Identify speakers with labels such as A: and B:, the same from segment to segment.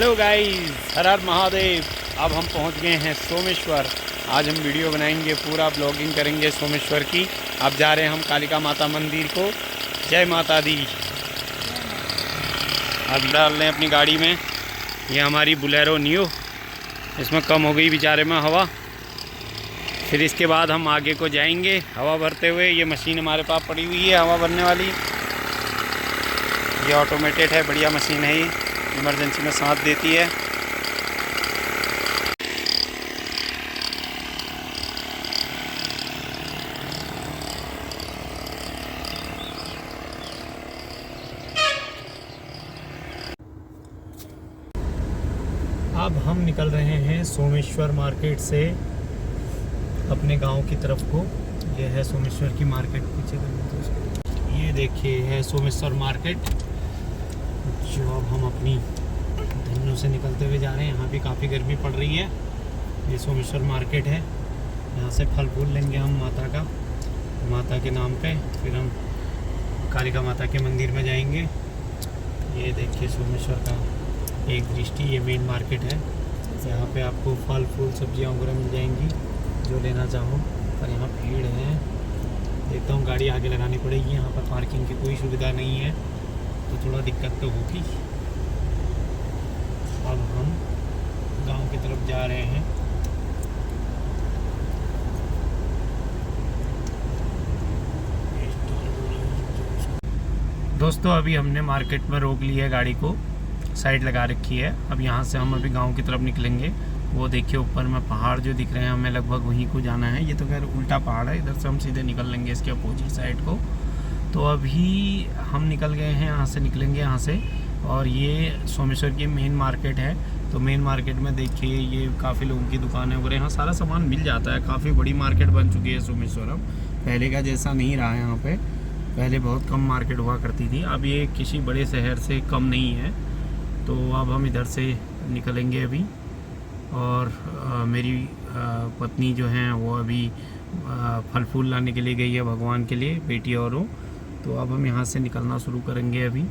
A: Hello guys, हर हर महादेव। अब हम पहुंच गए हैं सोमेश्वर। आज हम वीडियो बनाएंगे, पूरा ब्लॉगिंग करेंगे सोमेश्वर की। अब जा रहे हैं हम कालिका माता मंदिर को। जय माता दी। अब डाल रहे हैं अपनी गाड़ी में। ये हमारी बुलेरो न्यू, इसमें कम हो गई बेचारे में हवा। फिर इसके बाद हम आगे को जाएंगे हवा भरते हुए। ये मशीन हमारे पास पड़ी हुई है हवा भरने वाली। ये ऑटोमेटेड है, बढ़िया मशीन है। ये इमरजेंसी में साथ देती है। अब हम निकल रहे हैं सोमेश्वर मार्केट से अपने गांव की तरफ को। ये है सोमेश्वर की मार्केट। पीछे ये देखिए है सोमेश्वर मार्केट, जो अब हम अपनी धन्यों से निकलते हुए जा रहे हैं। यहाँ भी काफ़ी गर्मी पड़ रही है। ये सोमेश्वर मार्केट है। यहाँ से फल फूल लेंगे हम माता के नाम पे। फिर हम कालिका माता के मंदिर में जाएंगे। ये देखिए सोमेश्वर का एक दृष्टि। ये मेन मार्केट है। यहाँ पे आपको फल फूल सब्जियाँ वगैरह मिल जाएंगी जो लेना चाहो। पर यहाँ भीड़ है, देखता हूँ गाड़ी आगे लगानी पड़ेगी। यहाँ पर पार्किंग की कोई सुविधा नहीं है, तो थोड़ा दिक्कत तो होगी। अब हम गांव की तरफ जा रहे हैं। दोस्तों, अभी हमने मार्केट में रोक ली है गाड़ी को, साइड लगा रखी है। अब यहाँ से हम अभी गांव की तरफ निकलेंगे। वो देखिए ऊपर में पहाड़ जो दिख रहे हैं, हमें लगभग वहीं को जाना है। ये तो खैर उल्टा पहाड़ है, इधर से हम सीधे निकल लेंगे इसके अपोजिट साइड को। तो अभी हम निकल गए हैं, यहाँ से निकलेंगे यहाँ से। और ये सोमेश्वर की मेन मार्केट है। तो मेन मार्केट में देखिए ये काफ़ी लोगों की दुकानें वगैरह, यहाँ सारा सामान मिल जाता है। काफ़ी बड़ी मार्केट बन चुकी है सोमेश्वर। अब पहले का जैसा नहीं रहा है यहाँ पे। पहले बहुत कम मार्केट हुआ करती थी, अब ये किसी बड़े शहर से कम नहीं है। तो अब हम इधर से निकलेंगे अभी। और मेरी पत्नी जो हैं वो अभी फल फूल लाने के लिए गई है भगवान के लिए, बेटी और वो। तो अब हम यहाँ से निकलना शुरू करेंगे अभी।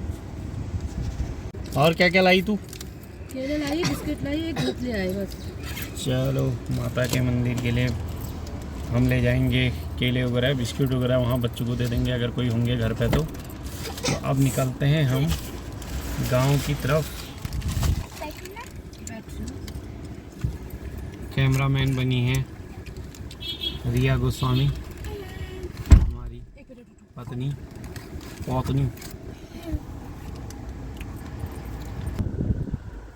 A: और क्या क्या लाई तू?
B: केले लाई, बिस्किट लाई, एक दूध ले आए बस।
A: चलो, माता के मंदिर के लिए हम ले जाएंगे केले वगैरह, बिस्किट वगैरह। वहाँ बच्चों को दे देंगे अगर कोई होंगे घर पे। तो अब निकलते हैं हम गांव की तरफ। कैमरामैन बनी है रिया गोस्वामी, हमारी पत्नी।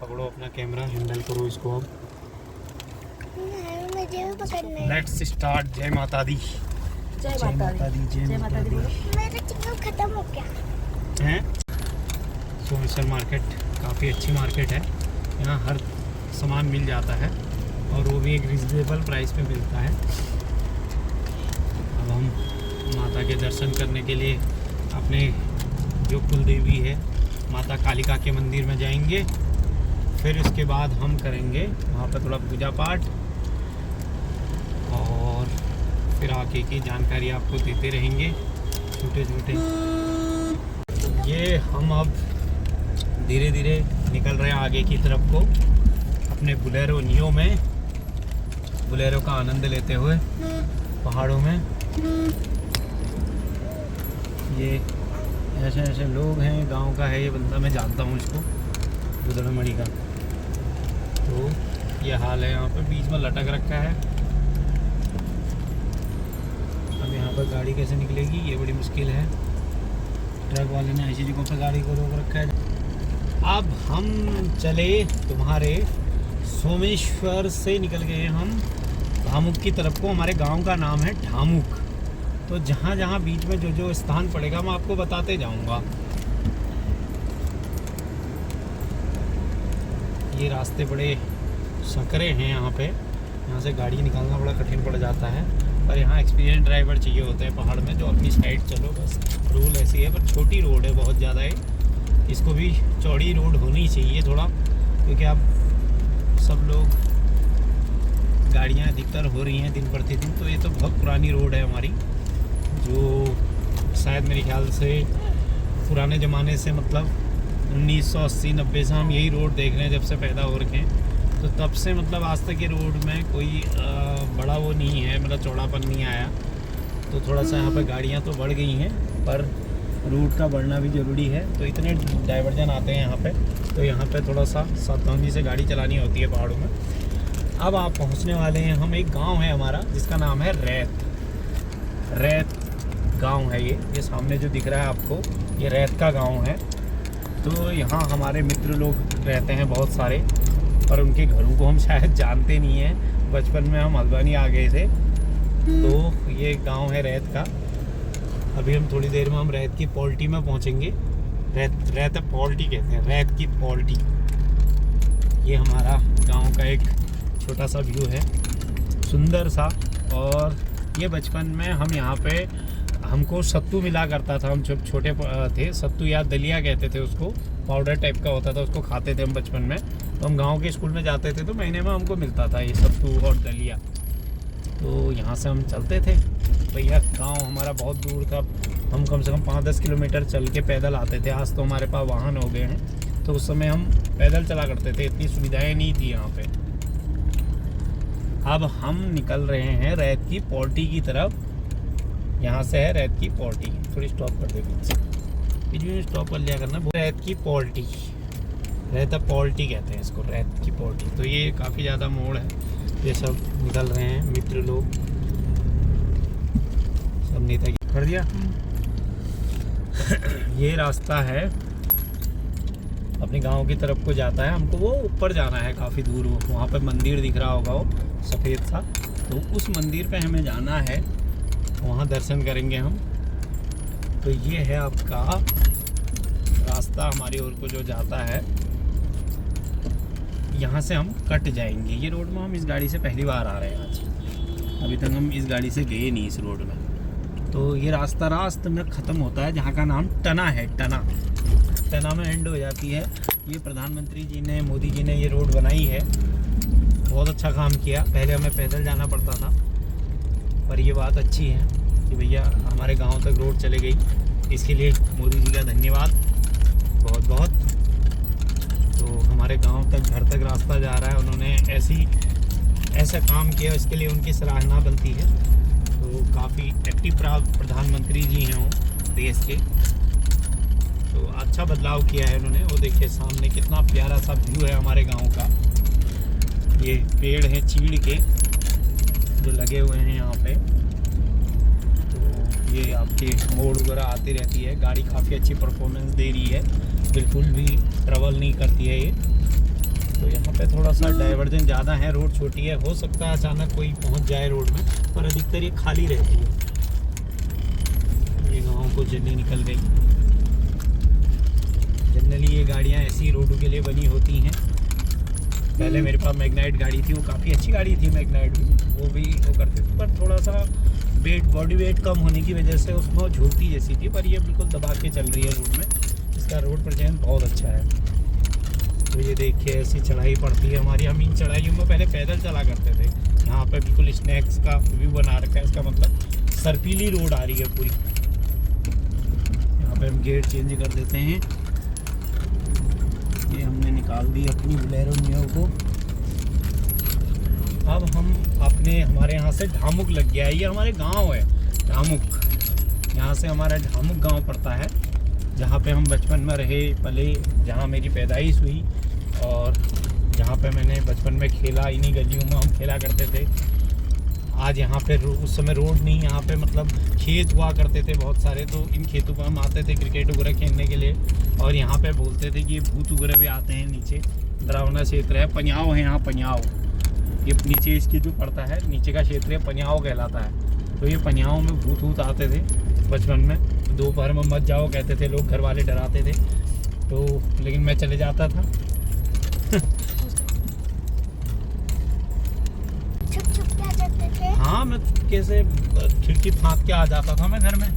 A: पकड़ो अपना कैमरा, हैंडल करो इसको। अब लेट्स स्टार्ट। जय माता दी।
B: जय माता दी।
A: जय माता दी।
C: मेरा चिकन खत्म हो गया
A: है। सोमेश्वर मार्केट काफ़ी अच्छी मार्केट है। यहाँ हर सामान मिल जाता है और वो भी एक रिजनेबल प्राइस पे मिलता है। अब हम माता के दर्शन करने के लिए अपने जो कुल देवी है माता कालिका के मंदिर में जाएंगे। फिर उसके बाद हम करेंगे वहाँ पर थोड़ा पूजा पाठ, और फिर आगे की जानकारी आपको देते रहेंगे छोटे छोटे। ये हम अब धीरे धीरे निकल रहे हैं आगे की तरफ को अपने बुलेरो नियो में, बुलेरो का आनंद लेते हुए पहाड़ों में। ये ऐसे ऐसे लोग हैं, गांव का है ये बंदा, मैं जानता हूँ इसको, गुदड़मणि का। तो ये हाल है यहाँ पे, बीच में लटक रखा है। अब यहाँ पर गाड़ी कैसे निकलेगी ये बड़ी मुश्किल है। ट्रक वाले ने ऐसी जगहों पर गाड़ी को रोक रखा है। अब हम चले तुम्हारे सोमेश्वर से निकल गए हम ढामुक की तरफ को। हमारे गांव का नाम है ढामुक। तो जहाँ जहाँ बीच में जो जो स्थान पड़ेगा मैं आपको बताते जाऊंगा। ये रास्ते बड़े संकरे हैं यहाँ पे, यहाँ से गाड़ी निकालना बड़ा कठिन पड़ जाता है। पर यहाँ एक्सपीरियंस ड्राइवर चाहिए होते हैं पहाड़ में, जो अपनी साइड चलो बस। रूल ऐसी है, पर छोटी रोड है बहुत ज़्यादा है। इसको भी चौड़ी रोड होनी चाहिए थोड़ा, क्योंकि अब सब लोग गाड़ियाँ अधिकतर हो रही हैं दिन प्रतिदिन। तो ये तो बहुत पुरानी रोड है हमारी, जो शायद मेरे ख्याल से पुराने ज़माने से मतलब 1980-90 से हम यही रोड देख रहे हैं जब से पैदा हो रखे हैं। तो तब से मतलब आज तक ये रोड में कोई बड़ा वो नहीं है, मतलब चौड़ापन नहीं आया। तो थोड़ा सा यहाँ पे गाड़ियाँ तो बढ़ गई हैं, पर रूट का बढ़ना भी ज़रूरी है। तो इतने डाइवर्जन आते हैं यहाँ पे, तो यहाँ पे थोड़ा सा सावधानी से गाड़ी चलानी होती है पहाड़ों में। अब आप पहुँचने वाले हैं, हम एक गांव है हमारा जिसका नाम है रैत गांव है। ये सामने जो दिख रहा है आपको, ये रैत का गांव है। तो यहाँ हमारे मित्र लोग रहते हैं बहुत सारे, पर उनके घरों को हम शायद जानते नहीं हैं। बचपन में हम हल्द्वानी आ गए थे। तो ये गांव है रैत का। अभी हम थोड़ी देर में हम रैत की पॉल्टी में पहुंचेंगे। रैत पॉल्टी कहते हैं, रैत की पॉल्टी। ये हमारा गांव का एक छोटा सा व्यू है, सुंदर सा। और ये बचपन में हम यहाँ पे, हमको सत्तू मिला करता था। हम जब छोटे थे, सत्तू या दलिया कहते थे उसको, पाउडर टाइप का होता था, उसको खाते थे हम बचपन में। तो हम गांव के स्कूल में जाते थे तो महीने में हमको मिलता था ये सत्तू और दलिया। तो यहाँ से हम चलते थे। भैया गांव हमारा बहुत दूर था, हम कम से कम 5-10 किलोमीटर चल के पैदल आते थे। आज तो हमारे पास वाहन हो गए हैं, तो उस समय हम पैदल चला करते थे, इतनी सुविधाएं नहीं थी यहाँ पे। अब हम निकल रहे हैं रैत की पॉल्टी की तरफ। यहाँ से है रैत की पॉल्टी। थोड़ी स्टॉप कर दे, बीच में स्टॉप कर लिया करना। रैत की पॉल्टी, रैत पॉल्टी कहते हैं इसको, रैत की पॉल्टी। तो ये काफ़ी ज़्यादा मोड़ है। ये सब निकल रहे हैं मित्र लोग, सब नेता कर दिया। ये रास्ता है अपने गांव की तरफ को जाता है। हमको वो ऊपर जाना है काफ़ी दूर, वो वहाँ पे मंदिर दिख रहा होगा वो सफ़ेद सा। तो उस मंदिर पे हमें जाना है, वहाँ दर्शन करेंगे हम। तो ये है आपका रास्ता हमारी ओर को जो जाता है। यहाँ से हम कट जाएंगे। ये रोड में हम इस गाड़ी से पहली बार आ रहे हैं आज। अभी तक हम इस गाड़ी से गए नहीं इस रोड में। तो ये रास्ते में ख़त्म होता है, जहाँ का नाम टना है। टना में एंड हो जाती है। ये प्रधानमंत्री जी ने, मोदी जी ने ये रोड बनाई है, बहुत अच्छा काम किया। पहले हमें पैदल जाना पड़ता था, पर ये बात अच्छी है कि भैया हमारे गांव तक रोड चले गई। इसके लिए मोदी जी का धन्यवाद बहुत बहुत। तो हमारे गांव तक, घर तक रास्ता जा रहा है। उन्होंने ऐसा काम किया, इसके लिए उनकी सराहना बनती है। तो काफ़ी एक्टिव प्रधानमंत्री जी हैं वो देश के। तो अच्छा बदलाव किया है उन्होंने। वो देखिए सामने कितना प्यारा सा व्यू है हमारे गांव का। ये पेड़ हैं चीड़ के जो लगे हुए हैं यहाँ पे। तो ये आपके मोड़ वगैरह आती रहती है। गाड़ी काफ़ी अच्छी परफॉर्मेंस दे रही है, बिल्कुल भी ट्रबल नहीं करती है ये। तो यहाँ पे थोड़ा सा डाइवर्जन ज़्यादा है, रोड छोटी है। हो सकता है अचानक कोई पहुँच जाए रोड में, पर अधिकतर ये खाली रहती है। ये गाँव को जल्दी निकल गई। जनरली ये गाड़ियाँ ऐसी रोडों के लिए बनी होती हैं। पहले मेरे पास मैग्नाइट गाड़ी थी, वो काफ़ी अच्छी गाड़ी थी मैग्नाइट, वो भी वो करते थे, पर थोड़ा सा बॉडी वेट कम होने की वजह से उसमें झूलती जैसी थी। पर ये बिल्कुल दबा के चल रही है रोड में। इसका रोड परिवहन बहुत अच्छा है। तो ये देखिए ऐसी चढ़ाई पड़ती है हमारी। हम इन चढ़ाइयों में पहले पैदल चला करते थे। यहाँ पे बिल्कुल स्नैक्स का व्यू बना रखा है। इसका मतलब सर्पीली रोड आ रही है पूरी। यहाँ पे हम गेट चेंज कर देते हैं। ये हमने निकाल दी अपनी बोलेरो नियो को। अब हम हमारे यहाँ से ढामुक लग गया है। ये हमारे गांव है ढामुक। यहाँ से हमारा ढामुक गांव पड़ता है, जहाँ पे हम बचपन में रहे पले, जहाँ मेरी पैदाइश हुई और जहाँ पे मैंने बचपन में खेला। इन्हीं गलियों में हम खेला करते थे। आज यहाँ पे उस समय रोड नहीं, यहाँ पे मतलब खेत हुआ करते थे बहुत सारे। तो इन खेतों पर हम आते थे क्रिकेट वगैरह खेलने के लिए। और यहाँ पे बोलते थे कि भूत वगैरह भी आते हैं नीचे। डरावना क्षेत्र है, पनियाव है यहाँ, पनियाव। ये नीचे इसकी जो पड़ता है, नीचे का क्षेत्र है, पनियाव कहलाता है। तो ये पनियाव में भूत आते थे बचपन में। दोपहर में मत जाओ कहते थे लोग, घर वाले डराते थे। तो लेकिन मैं चले जाता था। हाँ, मैं कैसे खिड़की फाँक के आ जाता था मैं घर में।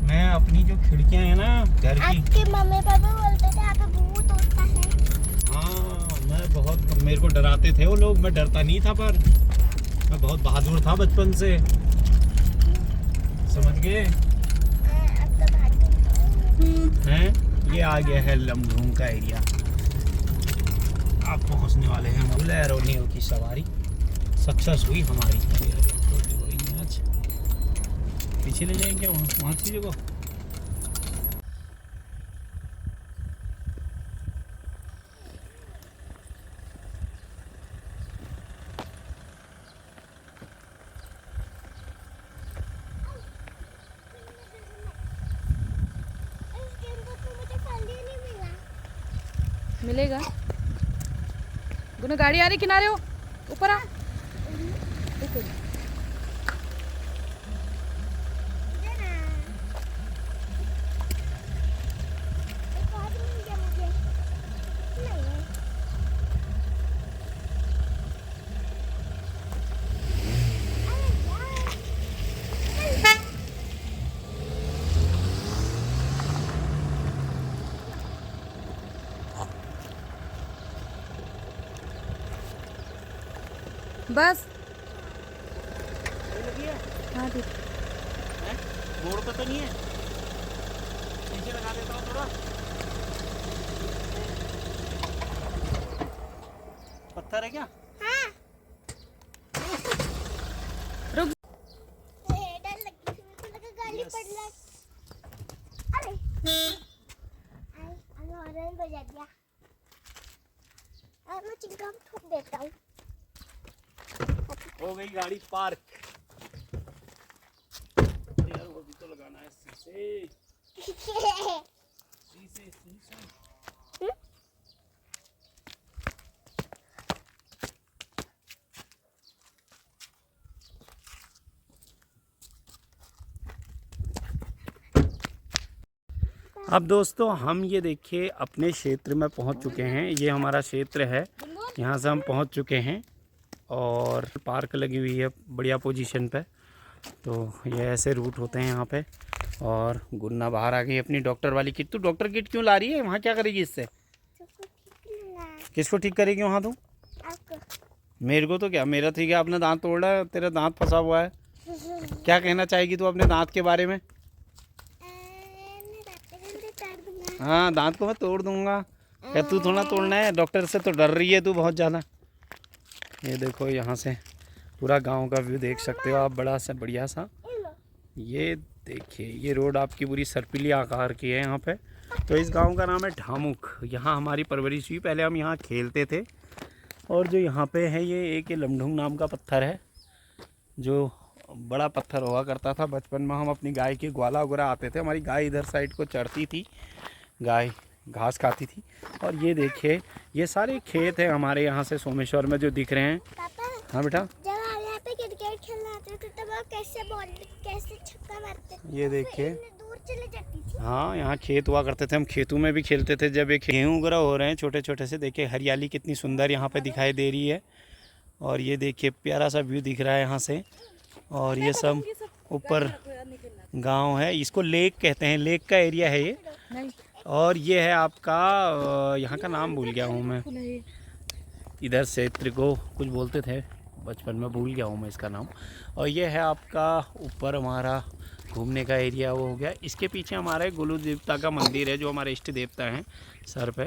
A: मैं अपनी जो खिड़कियाँ हैं ना घर की,
C: आपके मम्मी पापा बोलते थे यहाँ पे भूत होता है।
A: हाँ, मैं बहुत, मेरे को डराते थे वो लोग। मैं डरता नहीं था, पर मैं बहुत बहादुर था बचपन से, समझ गए हैं। ये आ गया है लमढूंग का एरिया। आप पहुंचने वाले हैं बुलेरो नील की सवारी सक्सेस हुई हमारी। आज पीछे ले जाएंगे वहाँ की जगह।
B: मिलेगा। गुना गाड़ी आ रही किनारे हो, ऊपर आ। बस हाँ ठीक।
A: मोड़ पे तो नहीं है, नीचे लगा देता हूँ थोड़ा। पत्थर है क्या?
C: हाँ।
B: रुक।
C: डर लगी थी, मेरे को लगा गाली पड़ना। अरे हॉर्न बजा दिया। अब मैं चिंगम ठोक देता हूँ।
A: हो गई गाड़ी पार्क। यार वो भी तो लगाना है शीशे। अब दोस्तों हम ये देखिए अपने क्षेत्र में पहुंच चुके हैं। ये हमारा क्षेत्र है, यहाँ से हम पहुंच चुके हैं और पार्क लगी हुई है बढ़िया पोजीशन पे। तो ये ऐसे रूट होते हैं यहाँ पे। और गुन्ना बाहर आ गई अपनी डॉक्टर वाली किट। तू डॉक्टर किट क्यों ला रही है? वहाँ क्या करेगी इससे? किसको ठीक करेगी वहाँ तू? मेरे को तो क्या, मेरा ठीक है, अपना दांत तोड़ रहा है, तेरा दांत फंसा हुआ है। क्या कहना चाहेगी तू अपने दांत के बारे में? हाँ, दांत को मैं तोड़ दूंगा। क्या तू थोड़ा तोड़ना है? डॉक्टर से तो डर रही है तू बहुत ज़्यादा। ये देखो यहाँ से पूरा गांव का व्यू देख सकते हो आप, बड़ा सा बढ़िया सा। ये देखिए ये रोड आपकी पूरी सर्पिली आकार की है यहाँ पे। तो इस गांव का नाम है ढामुक। यहाँ हमारी परवरिश हुई, पहले हम यहाँ खेलते थे। और जो यहाँ पे है ये एक लमढूंग नाम का पत्थर है, जो बड़ा पत्थर हुआ करता था। बचपन में हम अपनी गाय के ग्वाला वगैरह आते थे, हमारी गाय इधर साइड को चढ़ती थी, गाय घास खाती थी। और ये देखिए ये सारे खेत हैं हमारे यहाँ से सोमेश्वर में जो दिख रहे हैं। हाँ बेटा,
C: जब हम यहाँ पे क्रिकेट खेलने आते थे तब आप कैसे छक्का मारते थे?
A: ये देखिए
C: दूर चले जाती थी।
A: हाँ, यहाँ खेत हुआ करते थे, हम खेतों में भी खेलते थे। जब एक गेहूँ वगैरह हो रहे हैं छोटे छोटे से, देखिए हरियाली कितनी सुंदर यहाँ पे दिखाई दे रही है। और ये देखिए प्यारा सा व्यू दिख रहा है यहाँ से। और ये सब ऊपर गांव है, इसको लेक कहते हैं, लेक का एरिया है ये। और ये है आपका, यहाँ का नाम भूल गया हूँ मैं, इधर क्षेत्र को कुछ बोलते थे बचपन में, भूल गया हूँ मैं इसका नाम। और ये है आपका ऊपर हमारा घूमने का एरिया वो हो गया। इसके पीछे हमारे गुरु देवता का मंदिर है, जो हमारे इष्ट देवता हैं सर पे।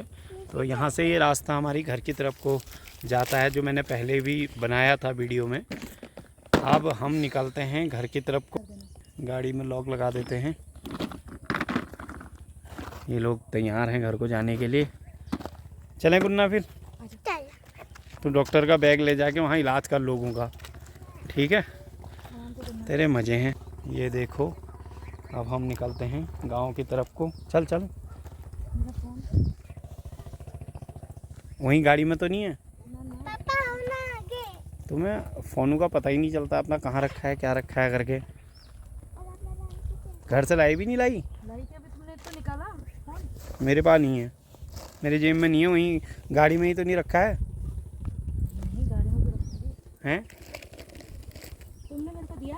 A: तो यहाँ से ये रास्ता हमारी घर की तरफ को जाता है, जो मैंने पहले भी बनाया था वीडियो में। अब हम निकलते हैं घर की तरफ को, गाड़ी में लॉक लगा देते हैं। ये लोग तैयार हैं घर को जाने के लिए। चलें गुन्ना फिर? तो डॉक्टर का बैग ले जाके वहाँ इलाज कर लोगों का, ठीक है? तेरे मज़े हैं। ये देखो अब हम निकलते हैं गांव की तरफ को। चल चल, वहीं गाड़ी में तो नहीं है?
C: पापा हम ना आगे।
A: तुम्हें फ़ोनों का पता ही नहीं चलता अपना कहाँ रखा है क्या रखा है करके। घर से लाई भी नहीं लाई?
B: तो निकाला
A: मेरे पास नहीं है, मेरे जेब में नहीं है, वहीं गाड़ी में ही तो नहीं रखा है।
B: नहीं, गाड़ी में तो रखा
A: हैं?
B: तुमने मेरे को दिया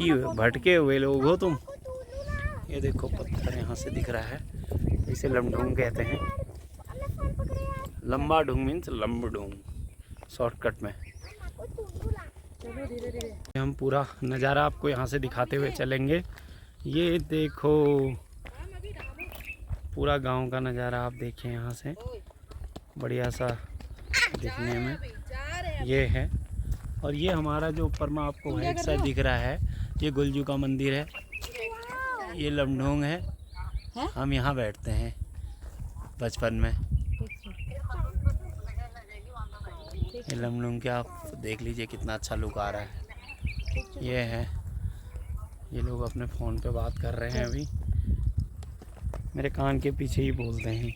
B: ये
A: भटके हुए लोग हो तुम। ये देखो पत्थर यहाँ से दिख रहा है, इसे लमढूंग कहते हैं। लंबा ढूंग मीन्स लंबढूंग शॉर्टकट में।
B: चलो धीरे धीरे।
A: हम पूरा नज़ारा आपको यहाँ से दिखाते हुए चलेंगे। ये देखो पूरा गांव का नज़ारा आप देखिए यहाँ से, बढ़िया सा दिखने में ये है। और ये हमारा जो ऊपर में आपको वाइट सा दिख रहा है, ये गुलजू का मंदिर है, ये लमढोंग है। हम यहाँ बैठते हैं बचपन में। ये लमढोंग के आप देख लीजिए कितना अच्छा लुक आ रहा है। ये है, ये लोग अपने फ़ोन पे बात कर रहे हैं अभी, मेरे कान के पीछे ही बोलते हैं।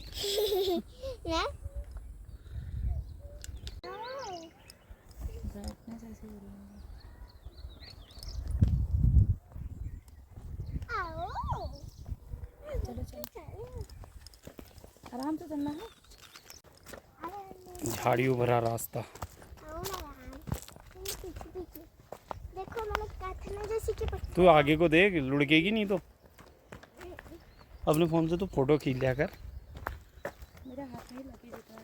B: आराम से चलना है।
A: झाड़ियों भरा रास्ता।
C: देखो मैंने कहा था ना जैसे कि
A: तू आगे को देख, लुढ़केगी नहीं तो। अपने फ़ोन से तो फोटो खींच लिया कर।
B: मेरे हाथ में लगी दिख रहा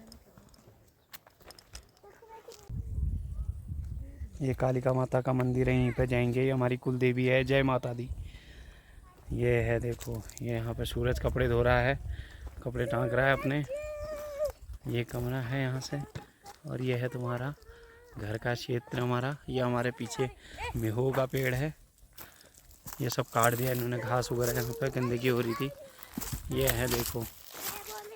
B: है।
A: ये कालिका माता का मंदिर है, यहीं पे जाएंगे। ये हमारी कुल देवी है, जय माता दी। ये है देखो, ये यहाँ पे सूरज कपड़े धो रहा है, कपड़े टांग रहा है अपने। ये कमरा है यहाँ से। और ये है तुम्हारा घर का क्षेत्र हमारा। ये हमारे पीछे मेहो का पेड़ है, ये सब काट दिया इन्होंने, घास वगैरह यहाँ पे गंदगी हो रही थी। ये है देखो,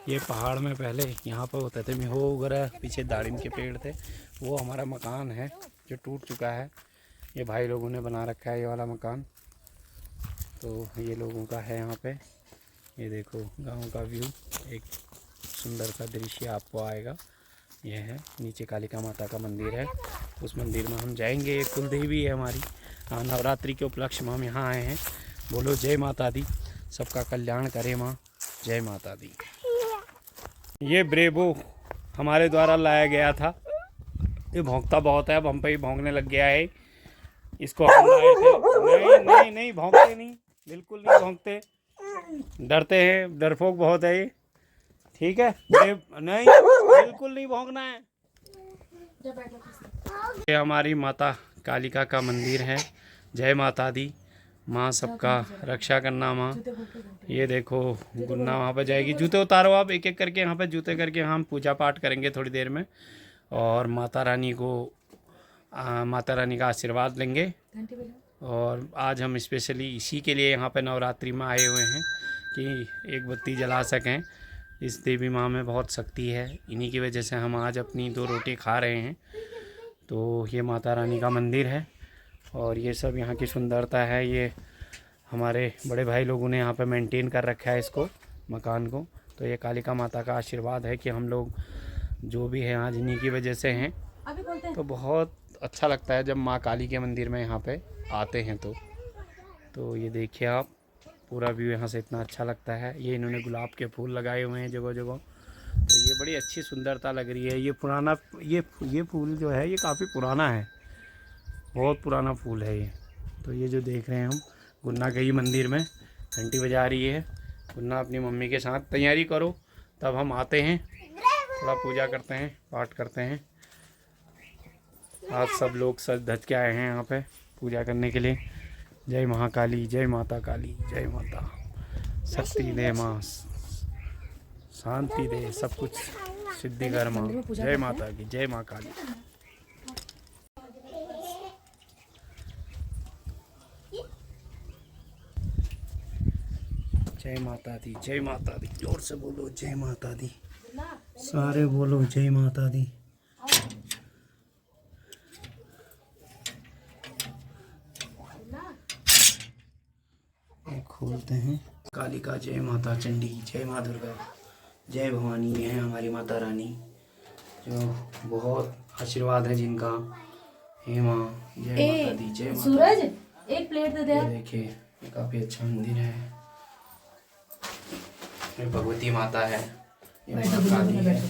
A: ये पहाड़ में पहले यहाँ पर होते थे मेहो वगैरह, पीछे दाड़िम के पेड़ थे। वो हमारा मकान है जो टूट चुका है, ये भाई लोगों ने बना रखा है ये वाला मकान। तो ये लोगों का है यहाँ पे। ये देखो गांव का व्यू, एक सुंदर सा दृश्य आपको आएगा। यह है नीचे कालिका माता का मंदिर है, उस मंदिर में हम जाएंगे। ये कुल देवी है हमारी। नवरात्रि के उपलक्ष्य में हम यहाँ आए हैं। बोलो जय माता दी, सबका कल्याण करे माँ, जय माता दी। ये ब्रेवो हमारे द्वारा लाया गया था। ये भौंकता बहुत है, अब हम पे ही भौंकने लग गया है। इसको हम लाए थे। नहीं नहीं भौंकते नहीं, बिल्कुल नहीं भौंकते, डरते हैं, डरपोक बहुत है ये। ठीक है, नहीं बिल्कुल नहीं भौंकना है। ये हमारी माता कालिका का मंदिर है। जय माता दी, माँ सबका रक्षा करना माँ। ये देखो गुन्ना वहाँ पर जाएगी। जूते उतारो आप एक एक करके, यहाँ पे जूते करके हम पूजा पाठ करेंगे थोड़ी देर में। और माता रानी का आशीर्वाद लेंगे। और आज हम स्पेशली इसी के लिए यहाँ पे नवरात्रि में आए हुए हैं कि एक बत्ती जला सकें। इस देवी माँ में बहुत शक्ति है, इन्हीं की वजह से हम आज अपनी 2 रोटी खा रहे हैं। तो ये माता रानी का मंदिर है और ये सब यहाँ की सुंदरता है। ये हमारे बड़े भाई लोगों ने यहाँ पे मेंटेन कर रखा है इसको, मकान को। तो ये कालिका माता का आशीर्वाद है कि हम लोग जो भी हैं आज इन्हीं की वजह से हैं। तो बहुत अच्छा लगता है जब माँ काली के मंदिर में यहाँ पे आते हैं। तो ये देखिए आप, पूरा व्यू यहाँ से इतना अच्छा लगता है। ये इन्होंने गुलाब के फूल लगाए हुए हैं जगह जगह, तो ये बड़ी अच्छी सुंदरता लग रही है। ये पुराना ये फूल जो है ये काफ़ी पुराना है, बहुत पुराना फूल है ये। तो ये जो देख रहे हैं हम, गुन्ना गई मंदिर में, घंटी बजा रही है। गुन्ना अपनी मम्मी के साथ तैयारी करो, तब हम आते हैं, थोड़ा पूजा करते हैं, पाठ करते हैं। आज सब लोग सज धज के आए हैं यहाँ पे पूजा करने के लिए। जय महाकाली, जय माता काली, जय माता शक्ति दे माँ, शांति दे, सब कुछ सिद्धि कर माँ। जय माता की, जय माँ काली। जय माता दी, जय माता दी। जोर से बोलो जय माता दी, सारे बोलो जय माता दी। खोलते हैं। कालिका, जय माता चंडी, जय माँ दुर्गा, जय भवानी। ये है हमारी माता रानी जो बहुत आशीर्वाद है जिनका। हे माँ, जय माता दी, जय माता।
B: सूरज एक प्लेट दे दे।
A: ये देखिए, ये काफी अच्छा मंदिर है। ये भगवती माता है, ये महाकाली है।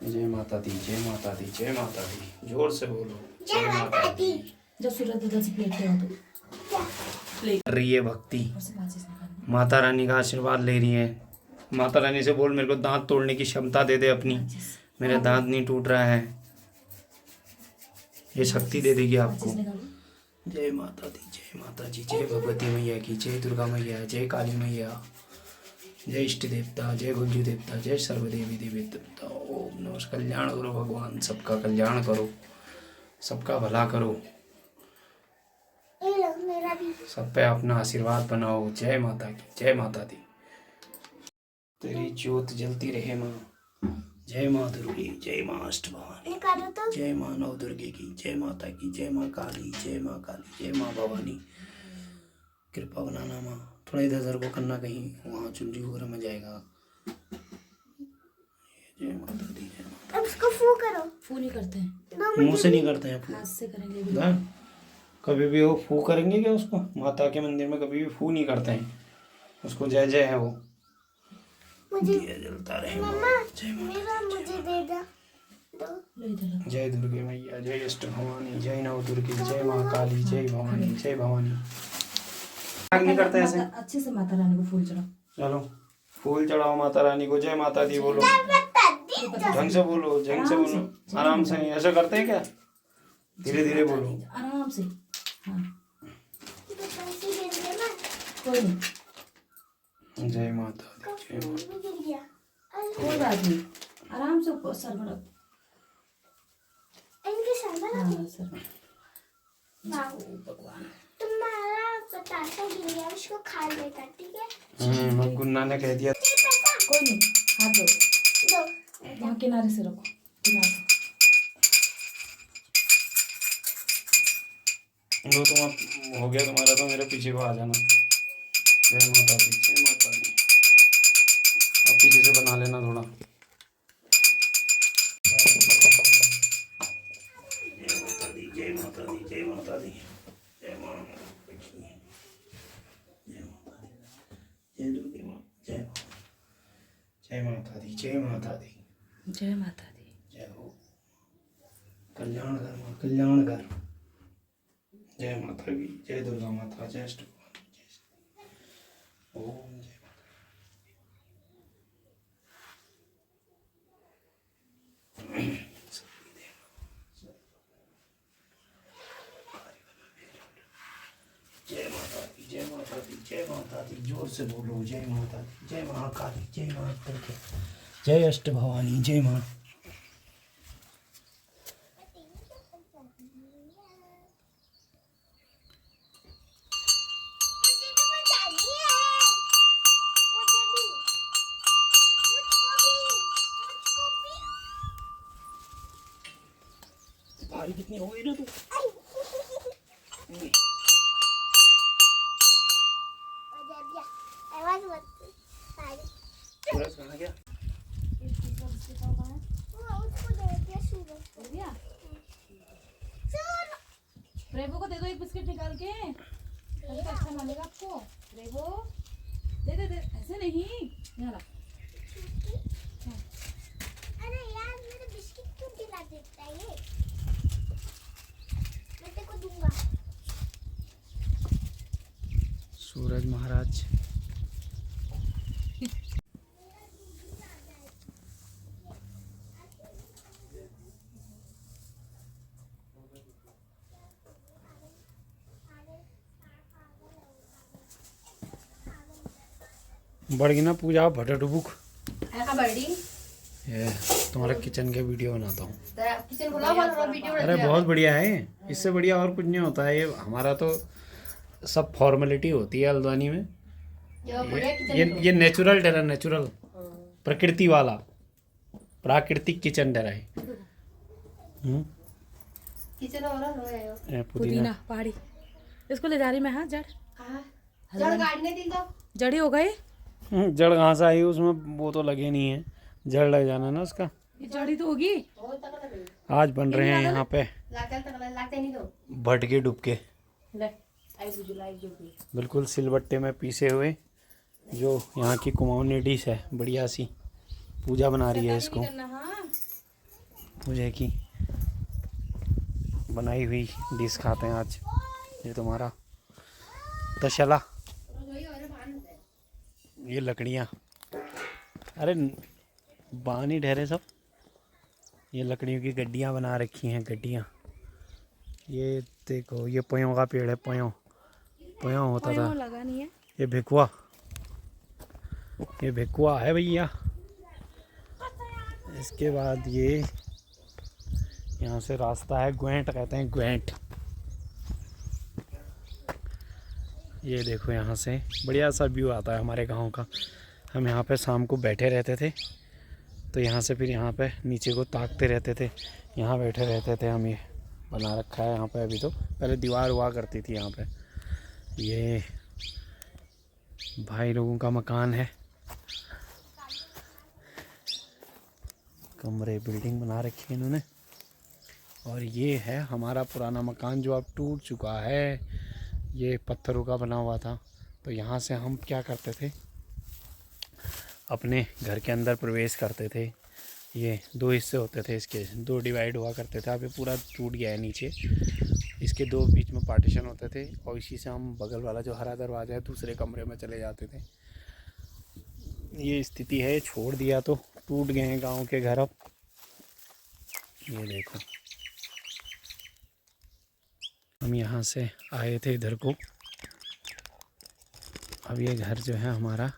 A: जय माता दी, जय माता दी, जय माता दी। जोर से बोलो जय माता दी।
B: जब सूरज 10 प्लेट ले तो
A: कर रही है भक्ति, माता रानी का आशीर्वाद ले रही है। माता रानी से बोल मेरे को दांत तोड़ने की क्षमता दे दे अपनी, मेरा दांत नहीं टूट रहा है। ये शक्ति दे देगी आपको। जय माता दी, जय माता जी, जय भगवती मैया की, जय दुर्गा मैया, जय काली मैया, जय इष्ट देवता, जय गुंजू देवता, जय सर्वदेवी देवी देवता। ओम नमः। कल्याण करो भगवान, सबका कल्याण करो, सबका भला करो,
C: ये लो मेरा भी।
A: सब पे अपना आशीर्वाद बनाओ। जय माता की, जय माता दी। तेरी ज्योत जलती रहे माँ। जय माँ दुर्गे, जय माँ अष्टभवानी,
C: निकालो तो।
A: जय माँ नव दुर्गे की, जय माता की, जय माँ काली, जय माँ काली, जय माँ भवानी। कृपा बनाना माँ, थोड़ा इधर को करना, कहीं वहाँ चुनरी वगैरह में जाएगा। जय माता दी, जय माता।
C: अब उसको फू करो।
B: फू नहीं करते हैं,
C: दो
A: मुंह से नहीं करते हैं फू।
B: हाथ से करेंगे।
A: ना कभी भी वो फू करेंगे क्या उसको? माता के मंदिर में कभी भी फू नहीं करते हैं उसको। जय जय है वो,
C: मुझे
A: दिया जलता रहे माँ।
C: मम्मा
A: जय माता,
C: मेरा मुझे दे दो। दो।
B: लो इधर रखो।
A: जय दुर्गे मैया, जय अष्ट भवानी, जय नव दुर्गे, जय माँ काली, जय भवानी, जय भवानी। नहीं करते ऐसे।
B: अच्छे से माता रानी को फूल चढ़ाओ।
A: चलो फूल चढ़ाओ माता रानी को। जय माता दी बोलो,
C: बता दी।
A: ढंग से बोलो, ढंग से बोलो, आराम से। नहीं ऐसा करते हैं क्या? धीरे धीरे बोलो।
B: आराम से। हाँ
C: पैसे गिर गए ना।
B: कोई नहीं,
A: जय माता दी, जय माता।
C: भी गिर गया। अरे
B: कोई बात नहीं, आराम से ऊपर सर में रखो।
C: इनके सर में
B: हाँ सर में।
C: भगवान तुम्हारा बतासा गिर गया, उसको खा लेता, ठीक है?
A: गुन्ना ने कह दिया।
B: कोई नहीं, हाथ दो।
C: दो।
B: यहाँ किनारे से रखो, किनारे से।
A: लो तुम, अब हो गया तुम्हारा तो मेरे पीछे को आ जाना। जय माता दी, जय माता दी। अब पीछे से बना लेना थोड़ा। जय माता दी, जय माता दी, जय माता दी, जय माँ लक्ष्मी, जय माता दी, जय दुर्गे माँ, जय माँ, जय माता दी, जय माता दी,
B: जय माता दी।
A: जय हो। कल्याण कर माँ, कल्याण कर। जय माता की, जय दुर्गा माता, जय अष्ट भवानी, जय श्री। ओम जय माता। जय माता दी, जय माता दी, जय माता दी। जोर से बोलो, जय माता दी, जय महाकाली, जय माँ दुर्गे, जय अष्ट भवानी, जय माँ।
C: मुझे भी बचानी है। मुझे भी। मुझको भी।
A: भारी कितनी हो गई ना तू?
C: आवाज मत सारी।
A: सूरज कहाँ गया?
C: उसको दे दिया सूरज को।
B: हो गया?
C: सूरज।
B: प्रेमो को दे दो एक बिस्किट निकाल के, तभी तो अच्छा मानेगा आपको। प्रेमो दे दे दे, ऐसे नहीं। यहाँ ला।
C: अरे यार मेरे बिस्किट क्यों दिला देता है ये? मैं तेरे को दूंगा।
A: सूरज महाराज। बढ़ गई ना पूजा भटडुबुक।
B: ऐसा बड़ी
A: ये तुम्हारा किचन के वीडियो बनाता हूँ।
B: किचन बुलाओ वाला वीडियो
A: अरे बहुत बढ़िया है, इससे बढ़िया और कुछ नहीं होता है। ये हमारा तो सब फॉर्मेलिटी होती है हल्द्वानी में। ये नेचुरल टेरा, नेचुरल प्रकृति वाला प्राकृतिक किचन टेरा है।
B: किचन वाला हो गया
A: ये
B: पुदीना पहाड़ी। इसको ले जा रही मैं। हाँ जड़
C: जड़ काटने दी तो
B: जड़ी हो गई।
A: जड़ कहाँ से आई उसमें? वो तो लगे नहीं है, जड़ लग जाना ना उसका।
B: ये जड़ी तो होगी।
A: आज बन रहे हैं यहाँ पे भट के डुबके, बिल्कुल सिलबट्टे में पीसे हुए, जो यहाँ की कुमाऊनी डिश है। बढ़िया सी पूजा बना रही है इसको। पूजा की बनाई हुई डिश खाते हैं आज। ये तुम्हारा तशला, ये लकड़ियाँ, अरे बानी ढेरे सब। ये लकड़ियों की गड्डियाँ बना रखी हैं, गड्डियाँ। ये देखो ये पोयों का पेड़ है, पोयों पोयों होता था।
B: लगा नहीं है।
A: ये भेकुआ, ये भेकुआ है भैया। इसके बाद ये यहाँ से रास्ता है, ग्वेंट कहते हैं, ग्वेंट। ये देखो यहाँ से बढ़िया सा व्यू आता है हमारे गांव का। हम यहाँ पे शाम को बैठे रहते थे, तो यहाँ से फिर यहाँ पे नीचे को ताकते रहते थे, यहाँ बैठे रहते थे हम। ये बना रखा है यहाँ पे अभी, तो पहले दीवार हुआ करती थी यहाँ पे। ये भाई लोगों का मकान है, कमरे बिल्डिंग बना रखी है इन्होंने। और ये है हमारा पुराना मकान जो अब टूट चुका है। ये पत्थरों का बना हुआ था। तो यहाँ से हम क्या करते थे, अपने घर के अंदर प्रवेश करते थे। ये 2 हिस्से होते थे, इसके 2 डिवाइड हुआ करते थे। अब ये पूरा टूट गया है नीचे, इसके 2 बीच में पार्टीशन होते थे। और इसी से हम बगल वाला जो हरा दरवाज़ा है दूसरे कमरे में चले जाते थे। ये स्थिति है, छोड़ दिया तो टूट गए हैं गांव के घर अब। ये देखो हम यहाँ से आए थे इधर को। अब ये घर जो है हमारा,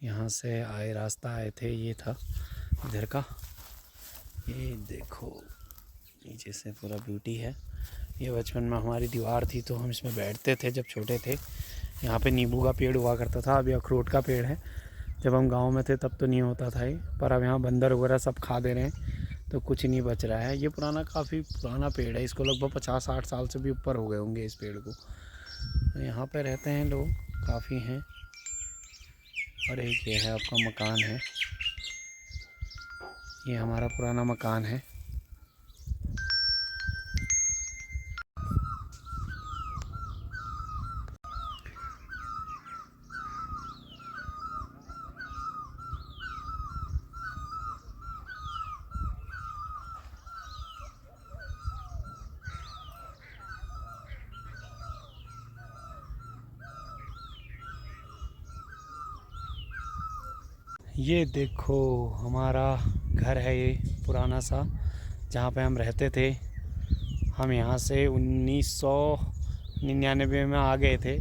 A: यहाँ से आए रास्ता आए थे, ये था इधर का। ये देखो नीचे से पूरा ब्यूटी है। ये बचपन में हमारी दीवार थी, तो हम इसमें बैठते थे जब छोटे थे। यहाँ पे नींबू का पेड़ हुआ करता था, अभी अखरोट का पेड़ है। जब हम गांव में थे तब तो नहीं होता था ये, पर अब यहाँ बंदर वगैरह सब खा दे रहे हैं, तो कुछ नहीं बच रहा है। ये काफ़ी पुराना पेड़ है, इसको लगभग 50-60 साल से भी ऊपर हो गए होंगे इस पेड़ को। तो यहाँ पे रहते हैं लोग, काफ़ी हैं। और एक ये है आपका मकान है, ये हमारा पुराना मकान है। ये देखो हमारा घर है, ये पुराना सा, जहाँ पे हम रहते थे। हम यहाँ से 1999 में आ गए थे।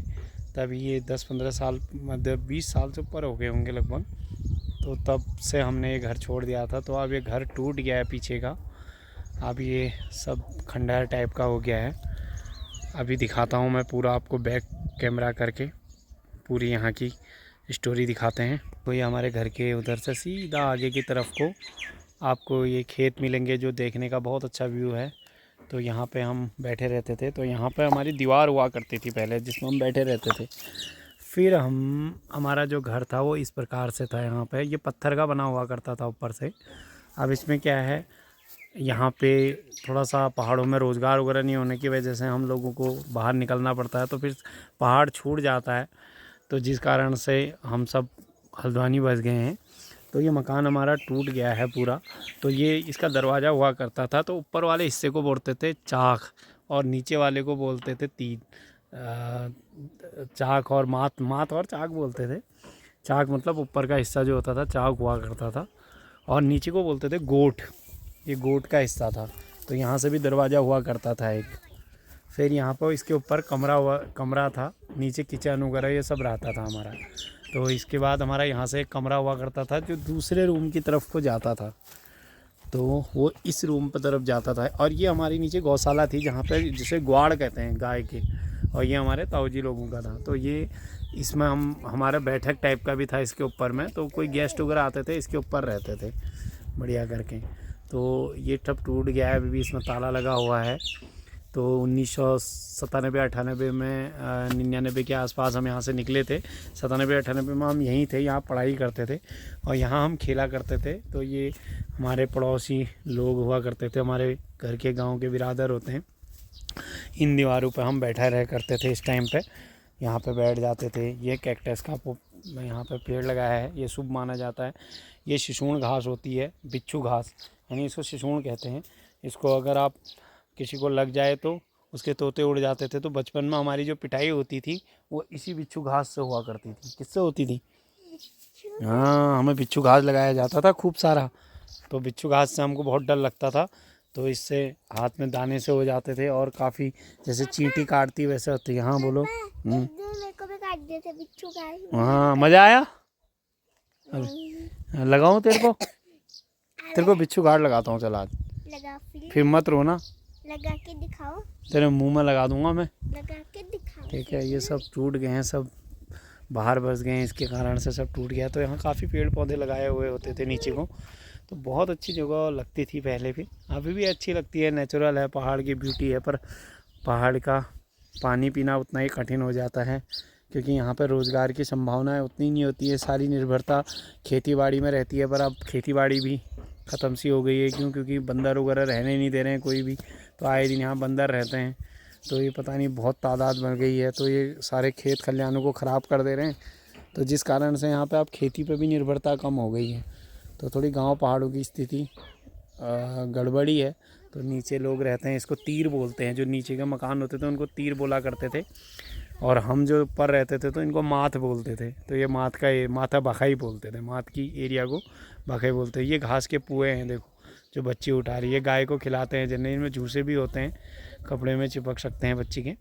A: तब ये 10-15 साल, मतलब 20 साल से ऊपर हो गए होंगे लगभग। तो तब से हमने ये घर छोड़ दिया था। तो अब ये घर टूट गया है पीछे का, अब ये सब खंडहर टाइप का हो गया है। अभी दिखाता हूँ मैं पूरा आपको बैक कैमरा करके, पूरी यहाँ की स्टोरी दिखाते हैं। तो ये हमारे घर के उधर से सीधा आगे की तरफ को आपको ये खेत मिलेंगे, जो देखने का बहुत अच्छा व्यू है। तो यहाँ पे हम बैठे रहते थे। तो यहाँ पे हमारी दीवार हुआ करती थी पहले, जिसमें हम बैठे रहते थे। फिर हमारा जो घर था वो इस प्रकार से था। यहाँ पे ये पत्थर का बना हुआ करता था ऊपर से। अब इसमें क्या है, यहाँ पे थोड़ा सा पहाड़ों में रोज़गार वगैरह नहीं होने की वजह से हम लोगों को बाहर निकलना पड़ता है। तो फिर पहाड़ छूट जाता है, तो जिस कारण से हम सब हल्द्वानी बस गए हैं। तो ये मकान हमारा टूट गया है पूरा। तो ये इसका दरवाज़ा हुआ करता था। तो ऊपर वाले हिस्से को बोलते थे चाक, और नीचे वाले को बोलते थे तीन। चाक और मात और चाक बोलते थे। चाक मतलब ऊपर का हिस्सा जो होता था चाक हुआ करता था, और नीचे को बोलते थे गोट। ये गोट का हिस्सा था। तो यहाँ से भी दरवाज़ा हुआ करता था एक। फिर यहाँ पर इसके ऊपर कमरा था, नीचे किचन वगैरह ये सब रहता था हमारा। तो इसके बाद हमारा यहाँ से एक कमरा हुआ करता था जो दूसरे रूम की तरफ को जाता था। तो वो इस रूम पर तरफ जाता था। और ये हमारी नीचे गौशाला थी, जहाँ पे जिसे ग्वाड़ कहते हैं गाय के। और ये हमारे ताऊजी लोगों का था। तो ये इसमें हमारा बैठक टाइप का भी था इसके ऊपर में। तो कोई गेस्ट वगैरह आते थे, इसके ऊपर रहते थे बढ़िया करके। तो ये ठप टूट गया है, अभी भी इसमें ताला लगा हुआ है। तो 1997-98 में 99 के आसपास हम यहाँ से निकले थे। 97-98 में हम यहीं थे, यहाँ पढ़ाई करते थे और यहाँ हम खेला करते थे। तो ये हमारे पड़ोसी लोग हुआ करते थे, हमारे घर के गांव के बिरादर होते हैं। इन दीवारों पे हम बैठा रह करते थे इस टाइम पे, यहाँ पे बैठ जाते थे। ये कैक्टस का यहाँ पे पेड़ लगाया है, ये शुभ माना जाता है। ये शिशुण घास होती है, बिच्छू घास, यानी इसको शिशुण कहते हैं। इसको अगर आप किसी को लग जाए तो उसके तोते उड़ जाते थे। तो बचपन में हमारी जो पिटाई होती थी वो इसी बिच्छू घास से हुआ करती थी। किससे होती थी? हाँ, हमें बिच्छू घास लगाया जाता था खूब सारा। तो बिच्छू घास से हमको बहुत डर लगता था। तो इससे हाथ में दाने से हो जाते थे और काफ़ी जैसे चींटी काटती वैसे होती है। हाँ बोलो।
C: एक दिन मेरे को भी काट दिए थे बिच्छू गाय।
A: हाँ मज़ा आया। लगाऊं तेरे को बिच्छू गाड़ लगाता हूँ। चल आज
C: लगा
A: फिर मत रोना।
C: लगा के दिखाओ।
A: तेरे मुंह में लगा दूंगा मैं।
C: लगा के दिखाओ।
A: ठीक है। ये सब टूट गए हैं, सब बाहर बस गए हैं, इसके कारण से सब टूट गया। तो यहाँ काफ़ी पेड़ पौधे लगाए हुए होते थे नीचे को, तो बहुत अच्छी जगह लगती थी पहले भी, अभी भी अच्छी लगती है। नेचुरल है, पहाड़ की ब्यूटी है। पर पहाड़ का पानी पीना उतना ही कठिन हो जाता है क्योंकि यहाँ पर रोज़गार की संभावनाएं उतनी नहीं होती है। सारी निर्भरता खेतीबाड़ी में रहती है। पर अब खेतीबाड़ी भी ख़त्म सी हो गई है। क्यों? क्योंकि बंदर वगैरह रहने नहीं दे रहे हैं कोई भी। तो आए दिन यहाँ बंदर रहते हैं, तो ये पता नहीं बहुत तादाद बढ़ गई है। तो ये सारे खेत खलिहानों को ख़राब कर दे रहे हैं, तो जिस कारण से यहाँ पे अब खेती पे भी निर्भरता कम हो गई है। तो थोड़ी गांव पहाड़ों की स्थिति गड़बड़ी है। तो नीचे लोग रहते हैं, इसको तीर बोलते हैं। जो नीचे के मकान होते थे उनको तीर बोला करते थे, और हम जो ऊपर रहते थे तो इनको माथ बोलते थे। तो ये माथ का ये माथा बखाई बोलते थे, माथ की एरिया को बखाई बोलते हैं। ये घास के पुए हैं, देखो जो बच्ची उठा रही है। गाय को खिलाते हैं, जिनमें इनमें झूसे भी होते हैं, कपड़े में चिपक सकते हैं बच्ची के।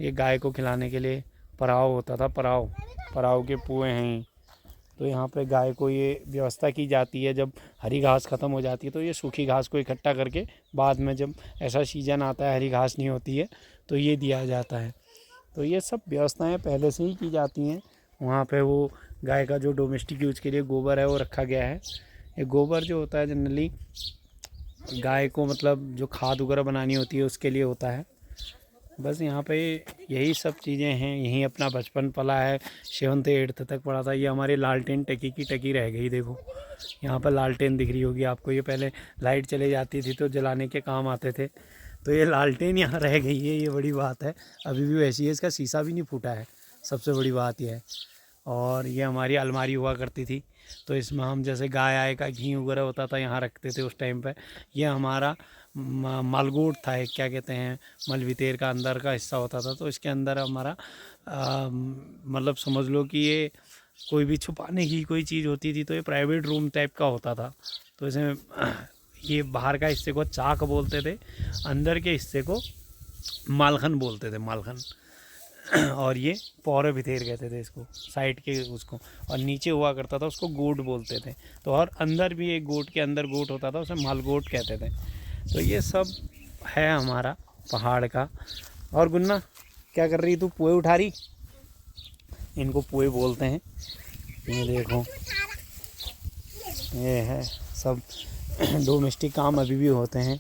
A: ये गाय को खिलाने के लिए पराव होता था, पराव के पुए हैं। तो यहाँ पे गाय को ये व्यवस्था की जाती है, जब हरी घास ख़त्म हो जाती है तो ये सूखी घास को इकट्ठा करके बाद में जब ऐसा सीजन आता है हरी घास नहीं होती है तो ये दिया जाता है। तो ये सब व्यवस्थाएं पहले से ही की जाती हैं। वहाँ पे वो गाय का जो डोमेस्टिक यूज के लिए गोबर है वो रखा गया है। ये गोबर जो होता है जनरली गाय को मतलब जो खाद वगैरह बनानी होती है उसके लिए होता है। बस यहाँ पे यही सब चीज़ें हैं। यहीं अपना बचपन पला है, 7th 8th तक पढ़ा था। ये हमारी लालटेन टकी की टकी रह गई। देखो यहाँ पर लालटेन दिख रही होगी आपको। ये पहले लाइट चले जाती थी तो जलाने के काम आते थे, तो ये लालटेन यहाँ रह गई है। ये बड़ी बात है, अभी भी वैसी है। इसका शीशा भी नहीं फूटा है, सबसे बड़ी बात यह है। और ये हमारी अलमारी हुआ करती थी, तो इसमें हम जैसे गाय आय का घी वगैरह होता था यहाँ रखते थे उस टाइम पे। ये हमारा मालगोट था, एक क्या कहते हैं मलवितेर का अंदर का हिस्सा होता था। तो इसके अंदर हमारा मतलब समझ लो कि ये कोई भी छुपाने की कोई चीज़ होती थी तो ये प्राइवेट रूम टाइप का होता था। तो इसमें ये बाहर का हिस्से को चाक बोलते थे, अंदर के हिस्से को मालखन बोलते थे, मालखन। और ये पौरे भितेर कहते थे इसको, साइड के उसको। और नीचे हुआ करता था उसको गोट बोलते थे। तो और अंदर भी एक गोट के अंदर गोट होता था, उसे मालगोट कहते थे। तो ये सब है हमारा पहाड़ का। और गुन्ना क्या कर रही तू? पुए उठा रही? इनको पुए बोलते हैं। ये देखो ये है सब डोमेस्टिक काम अभी भी होते हैं।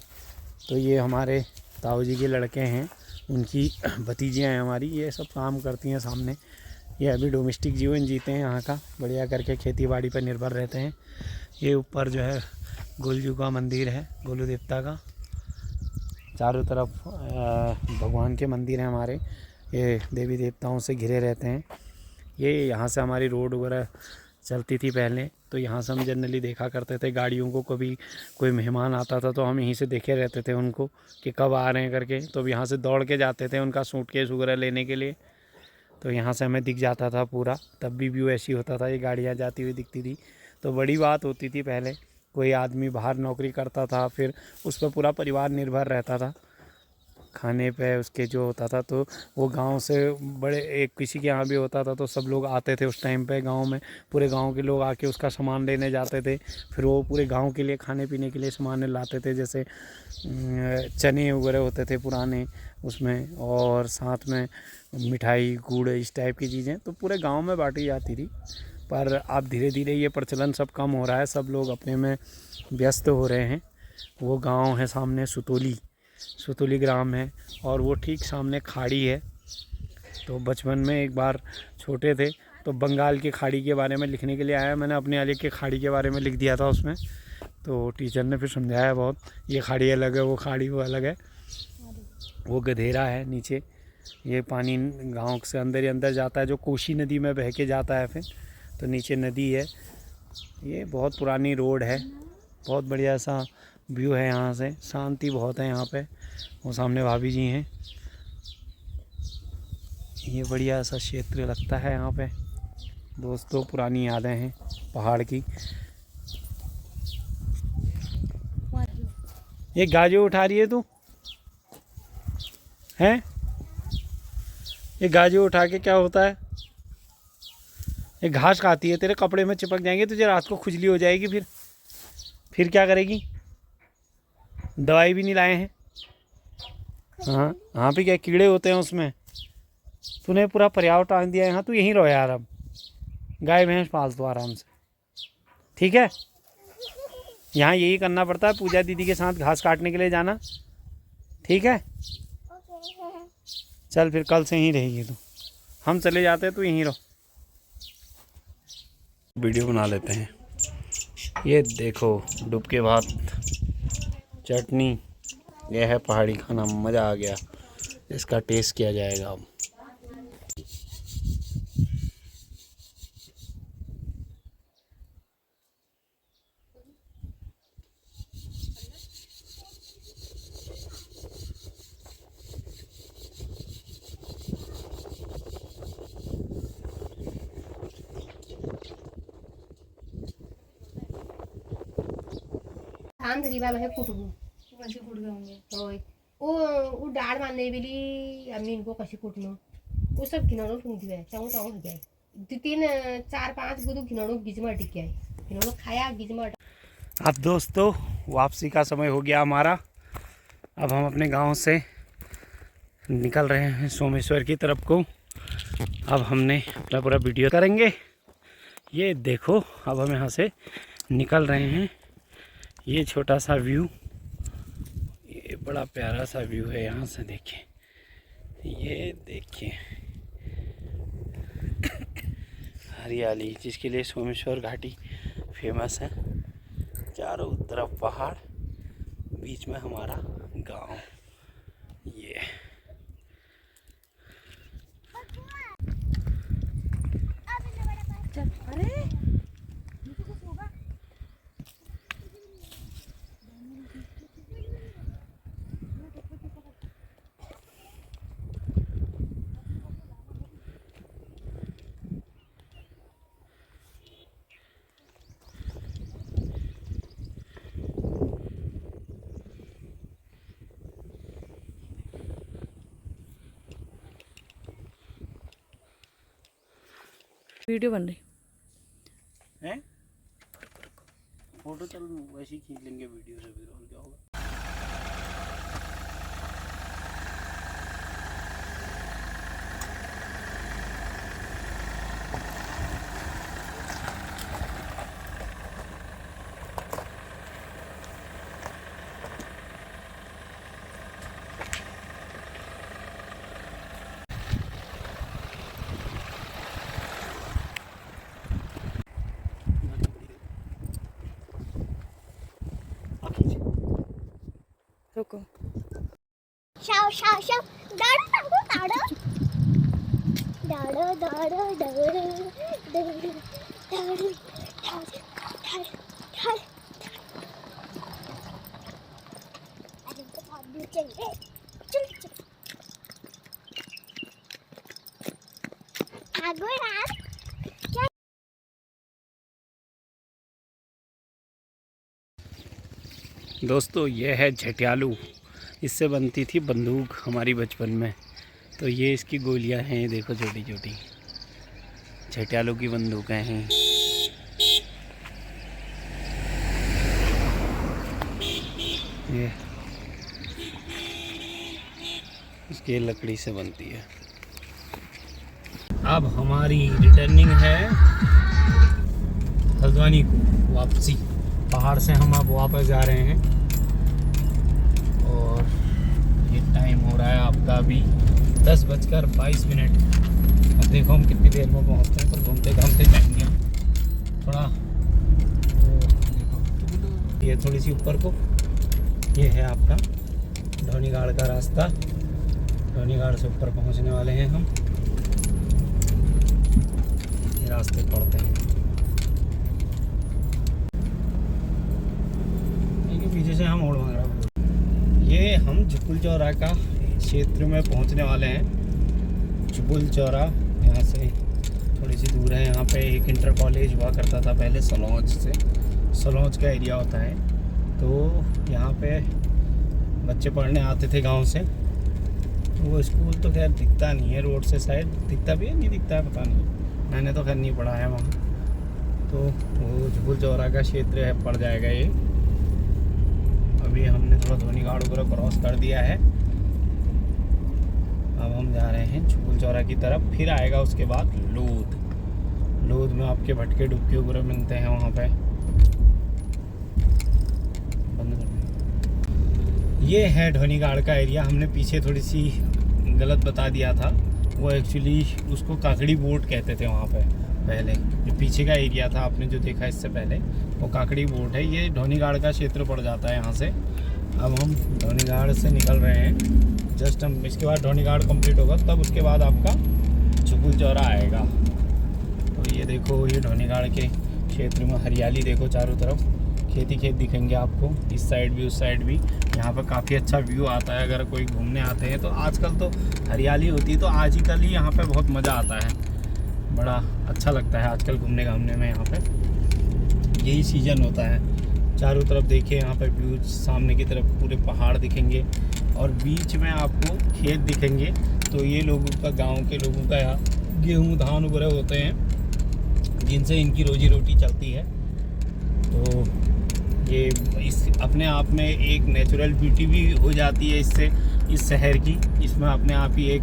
A: तो ये हमारे ताऊ जी के लड़के हैं, उनकी भतीजियाँ हैं हमारी, ये सब काम करती हैं सामने। ये अभी डोमेस्टिक जीवन जीते हैं यहाँ का, बढ़िया करके खेती बाड़ी पर निर्भर रहते हैं। ये ऊपर जो है गोलजू का मंदिर है, गोलू देवता का। चारों तरफ भगवान के मंदिर हैं हमारे, ये देवी देवताओं से घिरे रहते हैं। ये यहाँ से हमारी रोड वगैरह चलती थी पहले, तो यहाँ से हम जनरली देखा करते थे गाड़ियों को। कभी कोई मेहमान आता था तो हम यहीं से देखे रहते थे उनको कि कब आ रहे हैं करके। तो अब यहाँ से दौड़ के जाते थे उनका सूटकेस वगैरह लेने के लिए। तो यहाँ से हमें दिख जाता था पूरा, तब भी व्यू ऐसी होता था, ये गाड़ियाँ जाती हुई दिखती थी। तो बड़ी बात होती थी पहले। कोई आदमी बाहर नौकरी करता था, फिर उस पर पूरा परिवार निर्भर रहता था खाने पे उसके जो होता था। तो वो गांव से बड़े एक किसी के यहाँ भी होता था तो सब लोग आते थे उस टाइम पे गांव में, पूरे गांव के लोग आके उसका सामान लेने जाते थे। फिर वो पूरे गांव के लिए खाने पीने के लिए सामान लाते थे, जैसे चने वगैरह होते थे पुराने उसमें, और साथ में मिठाई गुड़ इस टाइप की चीज़ें तो पूरे गाँव में बांटी जाती थी। पर अब धीरे धीरे ये प्रचलन सब कम हो रहा है, सब लोग अपने में व्यस्त हो रहे हैं। वो गाँव है सामने सुतोली ग्राम है, और वो ठीक सामने खाड़ी है। तो बचपन में एक बार छोटे थे तो बंगाल की खाड़ी के बारे में लिखने के लिए आया, मैंने अपने वाले के खाड़ी के बारे में लिख दिया था उसमें। तो टीचर ने फिर समझाया बहुत, ये खाड़ी अलग है, वो खाड़ी वो अलग है। वो गधेरा है नीचे, ये पानी गांव से अंदर ही अंदर जाता है, जो कोसी नदी में बह के जाता है। फिर तो नीचे नदी है। ये बहुत पुरानी रोड है, बहुत बढ़िया सा व्यू है यहाँ से, शांति बहुत है यहाँ पे। वो सामने भाभी जी हैं। ये बढ़िया सा क्षेत्र लगता है यहाँ पे दोस्तों, पुरानी यादें हैं पहाड़ की। ये गाजर उठा रही है तू हैं? ये गाजर उठा के क्या होता है? ये घास खाती है, तेरे कपड़े में चिपक जाएंगे, तुझे रात को खुजली हो जाएगी। फिर क्या करेगी? दवाई भी नहीं लाए हैं। हाँ हाँ पे क्या कीड़े होते हैं उसमें। तूने पूरा पर्यावरण टांग दिया यहाँ, तू यहीं रहो यार। अब गाय भैंस पाल तो आराम से, ठीक है? यहाँ यही करना पड़ता है, पूजा दीदी के साथ घास काटने के लिए जाना, ठीक है? चल फिर कल से यहीं रहेगी तू, हम चले जाते हैं, तू यहीं रहो। वीडियो बना लेते हैं। ये देखो डूब के बाद चटनी, यह है पहाड़ी खाना, मज़ा आ गया। इसका टेस्ट किया जाएगा अब।
D: थांब तरी बाबा हे कुटू
B: कसे कुठ गए होंगे?
D: होय वो डाळ मारने बेली आम्ही इनको कशी कुटणं वो सब खिनौनों ठूंक दिया चाहूँ चाहूँ हो गया 3-4-5 गुदू खिनौनों गिजमा टिक गया खिनौनों खाया गिजमा।
A: अब दोस्तों वापसी का समय हो गया हमारा। अब हम अपने गांव से निकल रहे हैं सोमेश्वर की तरफ को। अब हमने अपना पूरा वीडियो करेंगे। ये देखो अब हम यहाँ से निकल रहे हैं। ये छोटा सा व्यू, ये बड़ा प्यारा सा व्यू है यहाँ से, देखिए ये देखिए हरियाली, जिसके लिए सोमेश्वर घाटी फेमस है। चारों तरफ पहाड़, बीच में हमारा गांव। ये
B: चल, अरे ये तो कुछ होगा। वीडियो बन रही
A: है, फोटो चल वैसे ही खींच लेंगे वीडियो से, फिर और क्या होगा।
B: रुको।
C: शाव शाव शाव दाड़ो दाड़ो दाड़ो दाड़ो दाड़ो दाड़ो दाड़ो दाड़ो अरे तो बहुत दूर चल गए। चल चल आगो यार।
A: दोस्तों ये है झटियालू, इससे बनती थी बंदूक हमारी बचपन में। तो ये इसकी गोलियां हैं, ये देखो छोटी छोटी झटियालू की बंदूकें हैं। ये इसकी लकड़ी से बनती है। अब हमारी रिटर्निंग है हल्द्वानी को वापसी। पहाड़ से हम अब वापस जा रहे हैं और ये टाइम हो रहा है आपका अभी 10:22। अब देखो हम कितनी देर में पहुंचते हैं, पर घूमते घामते जाएंगे थोड़ा। देखो ये थोड़ी सी ऊपर को, ये है आपका धौनीघाट का रास्ता। धौनीघाट से ऊपर पहुंचने वाले हैं हम। ये रास्ते पड़ते हैं, पीछे से हम ओढ़ वगैरह। ये हम जुपुल चौरा का क्षेत्र में पहुंचने वाले हैं। जुपुल चौरा यहाँ से थोड़ी सी दूर है। यहाँ पे एक इंटर कॉलेज हुआ करता था पहले, सलौज से। सलौज का एरिया होता है, तो यहाँ पे बच्चे पढ़ने आते थे गांव से। तो वो स्कूल तो खैर दिखता नहीं है रोड से, शायद दिखता भी है नहीं दिखता है पता नहीं, मैंने तो खैर नहीं पढ़ा है वहाँ। तो वो झूल चौरा का क्षेत्र है, पड़ जाएगा ये। अभी हमने थोड़ा धोनी घाट वगैरह क्रॉस कर दिया है, अब हम जा रहे हैं झूल चौरा की तरफ। फिर आएगा उसके बाद लोध। लोध में आपके भटके डुबके वगैरह मिलते हैं वहाँ पे। बंद कर। ये है धोनी घाट का एरिया। हमने पीछे थोड़ी सी गलत बता दिया था, वो एक्चुअली उसको काकड़ी बोट कहते थे वहाँ पे पहले। जो पीछे का एरिया था आपने जो देखा इससे पहले, वो काकड़ी बोट है। ये धोनी घाट का क्षेत्र पड़ जाता है यहाँ से। अब हम धोनी घाट से निकल रहे हैं, जस्ट हम इसके बाद धोनी घाट कंप्लीट होगा तब उसके बाद आपका झूल चौरा आएगा। तो ये देखो, ये धोनी घाट के क्षेत्र में हरियाली देखो, चारों तरफ खेती खेत दिखेंगे आपको, इस साइड भी उस साइड भी। यहाँ पर काफ़ी अच्छा व्यू आता है अगर कोई घूमने आते हैं तो। आजकल तो हरियाली होती है तो आज ही कल ही यहाँ पे बहुत मज़ा आता है, बड़ा अच्छा लगता है आजकल घूमने घामने में। यहाँ पे यही सीज़न होता है। चारों तरफ देखिए यहाँ पे व्यू, सामने की तरफ पूरे पहाड़ दिखेंगे और बीच में आपको खेत दिखेंगे। तो ये लोगों का, गाँव के लोगों का यहाँ गेहूँ धान वगैरह होते हैं जिनसे इनकी रोजी रोटी चलती है। तो ये इस अपने आप में एक नेचुरल ब्यूटी भी हो जाती है इससे, इस शहर की। इसमें अपने आप ही एक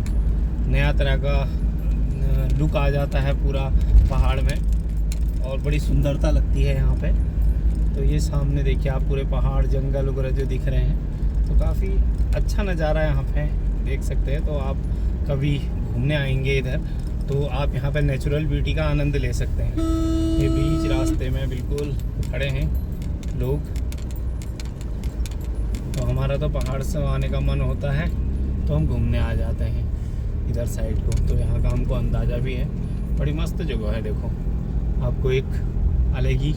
A: नया तरह का लुक आ जाता है पूरा पहाड़ में और बड़ी सुंदरता लगती है यहाँ पे। तो ये सामने देखिए आप पूरे पहाड़ जंगल वगैरह जो दिख रहे हैं, तो काफ़ी अच्छा नज़ारा यहाँ पे देख सकते हैं। तो आप कभी घूमने आएंगे इधर तो आप यहाँ पे नेचुरल ब्यूटी का आनंद ले सकते हैं। ये बीच रास्ते में बिल्कुल खड़े हैं लोग। तो हमारा तो पहाड़ से आने का मन होता है तो हम घूमने आ जाते हैं इधर साइड को। तो यहाँ का हमको अंदाज़ा भी है, बड़ी मस्त जगह है। देखो आपको एक अलग ही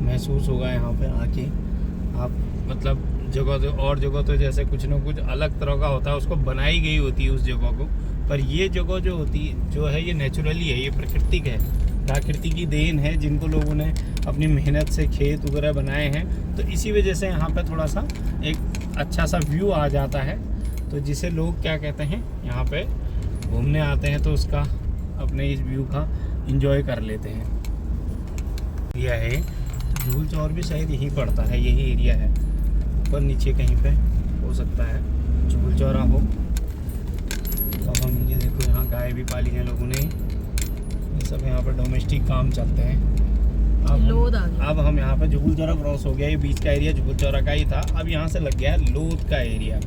A: महसूस होगा यहाँ पे आके। आप मतलब जगह तो, और जगह तो जैसे कुछ ना कुछ अलग तरह का होता है, उसको बनाई गई होती है उस जगह को, पर ये जगह जो होती जो है ये नेचुरली है, ये प्राकृतिक है, प्रकृति की देन है जिनको लोगों ने अपनी मेहनत से खेत वगैरह बनाए हैं। तो इसी वजह से यहाँ पे थोड़ा सा एक अच्छा सा व्यू आ जाता है। तो जिसे लोग क्या कहते हैं, यहाँ पे घूमने आते हैं तो उसका अपने इस व्यू का एंजॉय कर लेते हैं। यह है झूल चौर भी शायद यही पड़ता है, यही एरिया है, ऊपर नीचे कहीं पे हो सकता है झूल चौरा हो। तो हम ये देखो यहाँ गाय भी पाली हैं लोगों ने, ये सब यहाँ पर डोमेस्टिक काम चलते हैं। अब हम यहाँ पे झूल चौरा क्रॉस हो गया, ये बीच का एरिया झूल चौरा का ही था। अब यहाँ से लग गया है लोध का एरिया।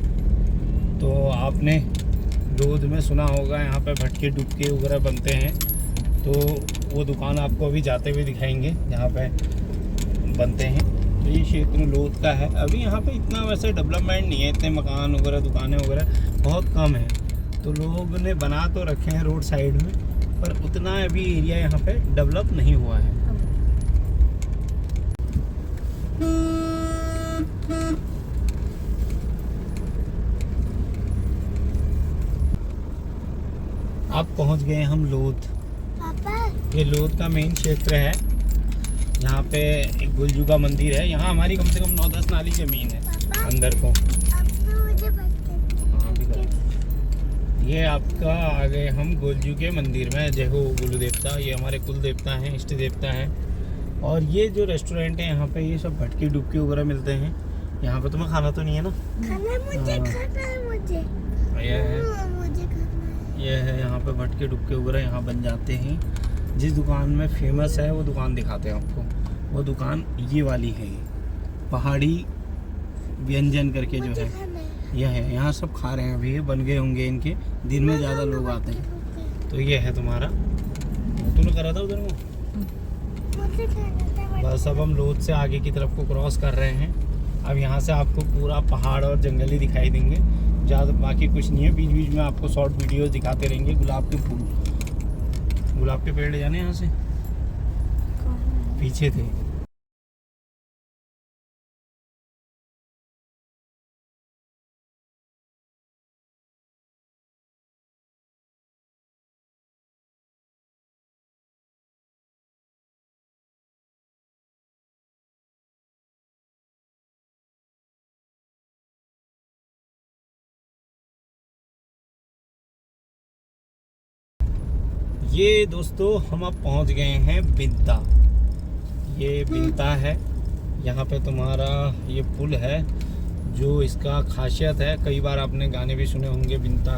A: तो आपने लोध में सुना होगा यहाँ पे भटके डुबके वगैरह बनते हैं, तो वो दुकान आपको अभी जाते हुए दिखाएंगे जहाँ पे बनते हैं। तो ये क्षेत्र लोध का है। अभी यहाँ पे इतना वैसे डेवलपमेंट नहीं है, इतने मकान वगैरह दुकानें वगैरह बहुत कम है। तो लोग ने बना तो रखे हैं रोड साइड में, पर उतना अभी एरिया यहाँ पे डेवलप नहीं हुआ है। अब पहुँच गए हम लोध।
C: पापा
A: ये लोध का मेन क्षेत्र है। यहाँ पे एक गुलजू का मंदिर है। यहाँ हमारी कम से कम 9-10 नाली ज़मीन है अंदर को।
C: अब तो मुझे बता
A: हाँ भी कर। ये आपका आ गए हम गुलजू के मंदिर में। जय हो गुरु देवता, ये हमारे कुल देवता हैं, इष्ट देवता हैं। और ये जो रेस्टोरेंट है यहाँ पे, ये सब भटकी डुबकी वगैरह मिलते हैं। यहाँ पे तुम्हें खाना तो नहीं है ना?
C: खाना मुझे
A: हाँ।
C: खाना है मुझे
A: यह है,
C: मुझे खाना है।
A: यह है यहाँ पे भटके डुबके वगैरह यहाँ बन जाते हैं। जिस दुकान में फेमस है वो दुकान दिखाते हैं आपको। वो दुकान ये वाली है, पहाड़ी व्यंजन करके जो
C: मुझे
A: है
C: खाना है।
A: यह है। यहाँ सब खा रहे हैं अभी, ये बन गए होंगे इनके, दिन में ज़्यादा लोग आते हैं। तो ये है तुम्हारा, तूने करा था उधर में।
C: मुझे खाना था।
A: बस अब हम लोध से आगे की तरफ को क्रॉस कर रहे हैं। अब यहाँ से आपको पूरा पहाड़ और जंगल ही दिखाई देंगे, ज़्यादा बाकी कुछ नहीं है। बीच बीच में आपको शॉर्ट वीडियोस दिखाते रहेंगे। गुलाब के फूल, गुलाब के पेड़ जाने यहाँ से पीछे थे। ये दोस्तों हम अब पहुंच गए हैं बिंता। ये बिंता है। यहाँ पे तुम्हारा ये पुल है जो इसका खासियत है। कई बार आपने गाने भी सुने होंगे बिंता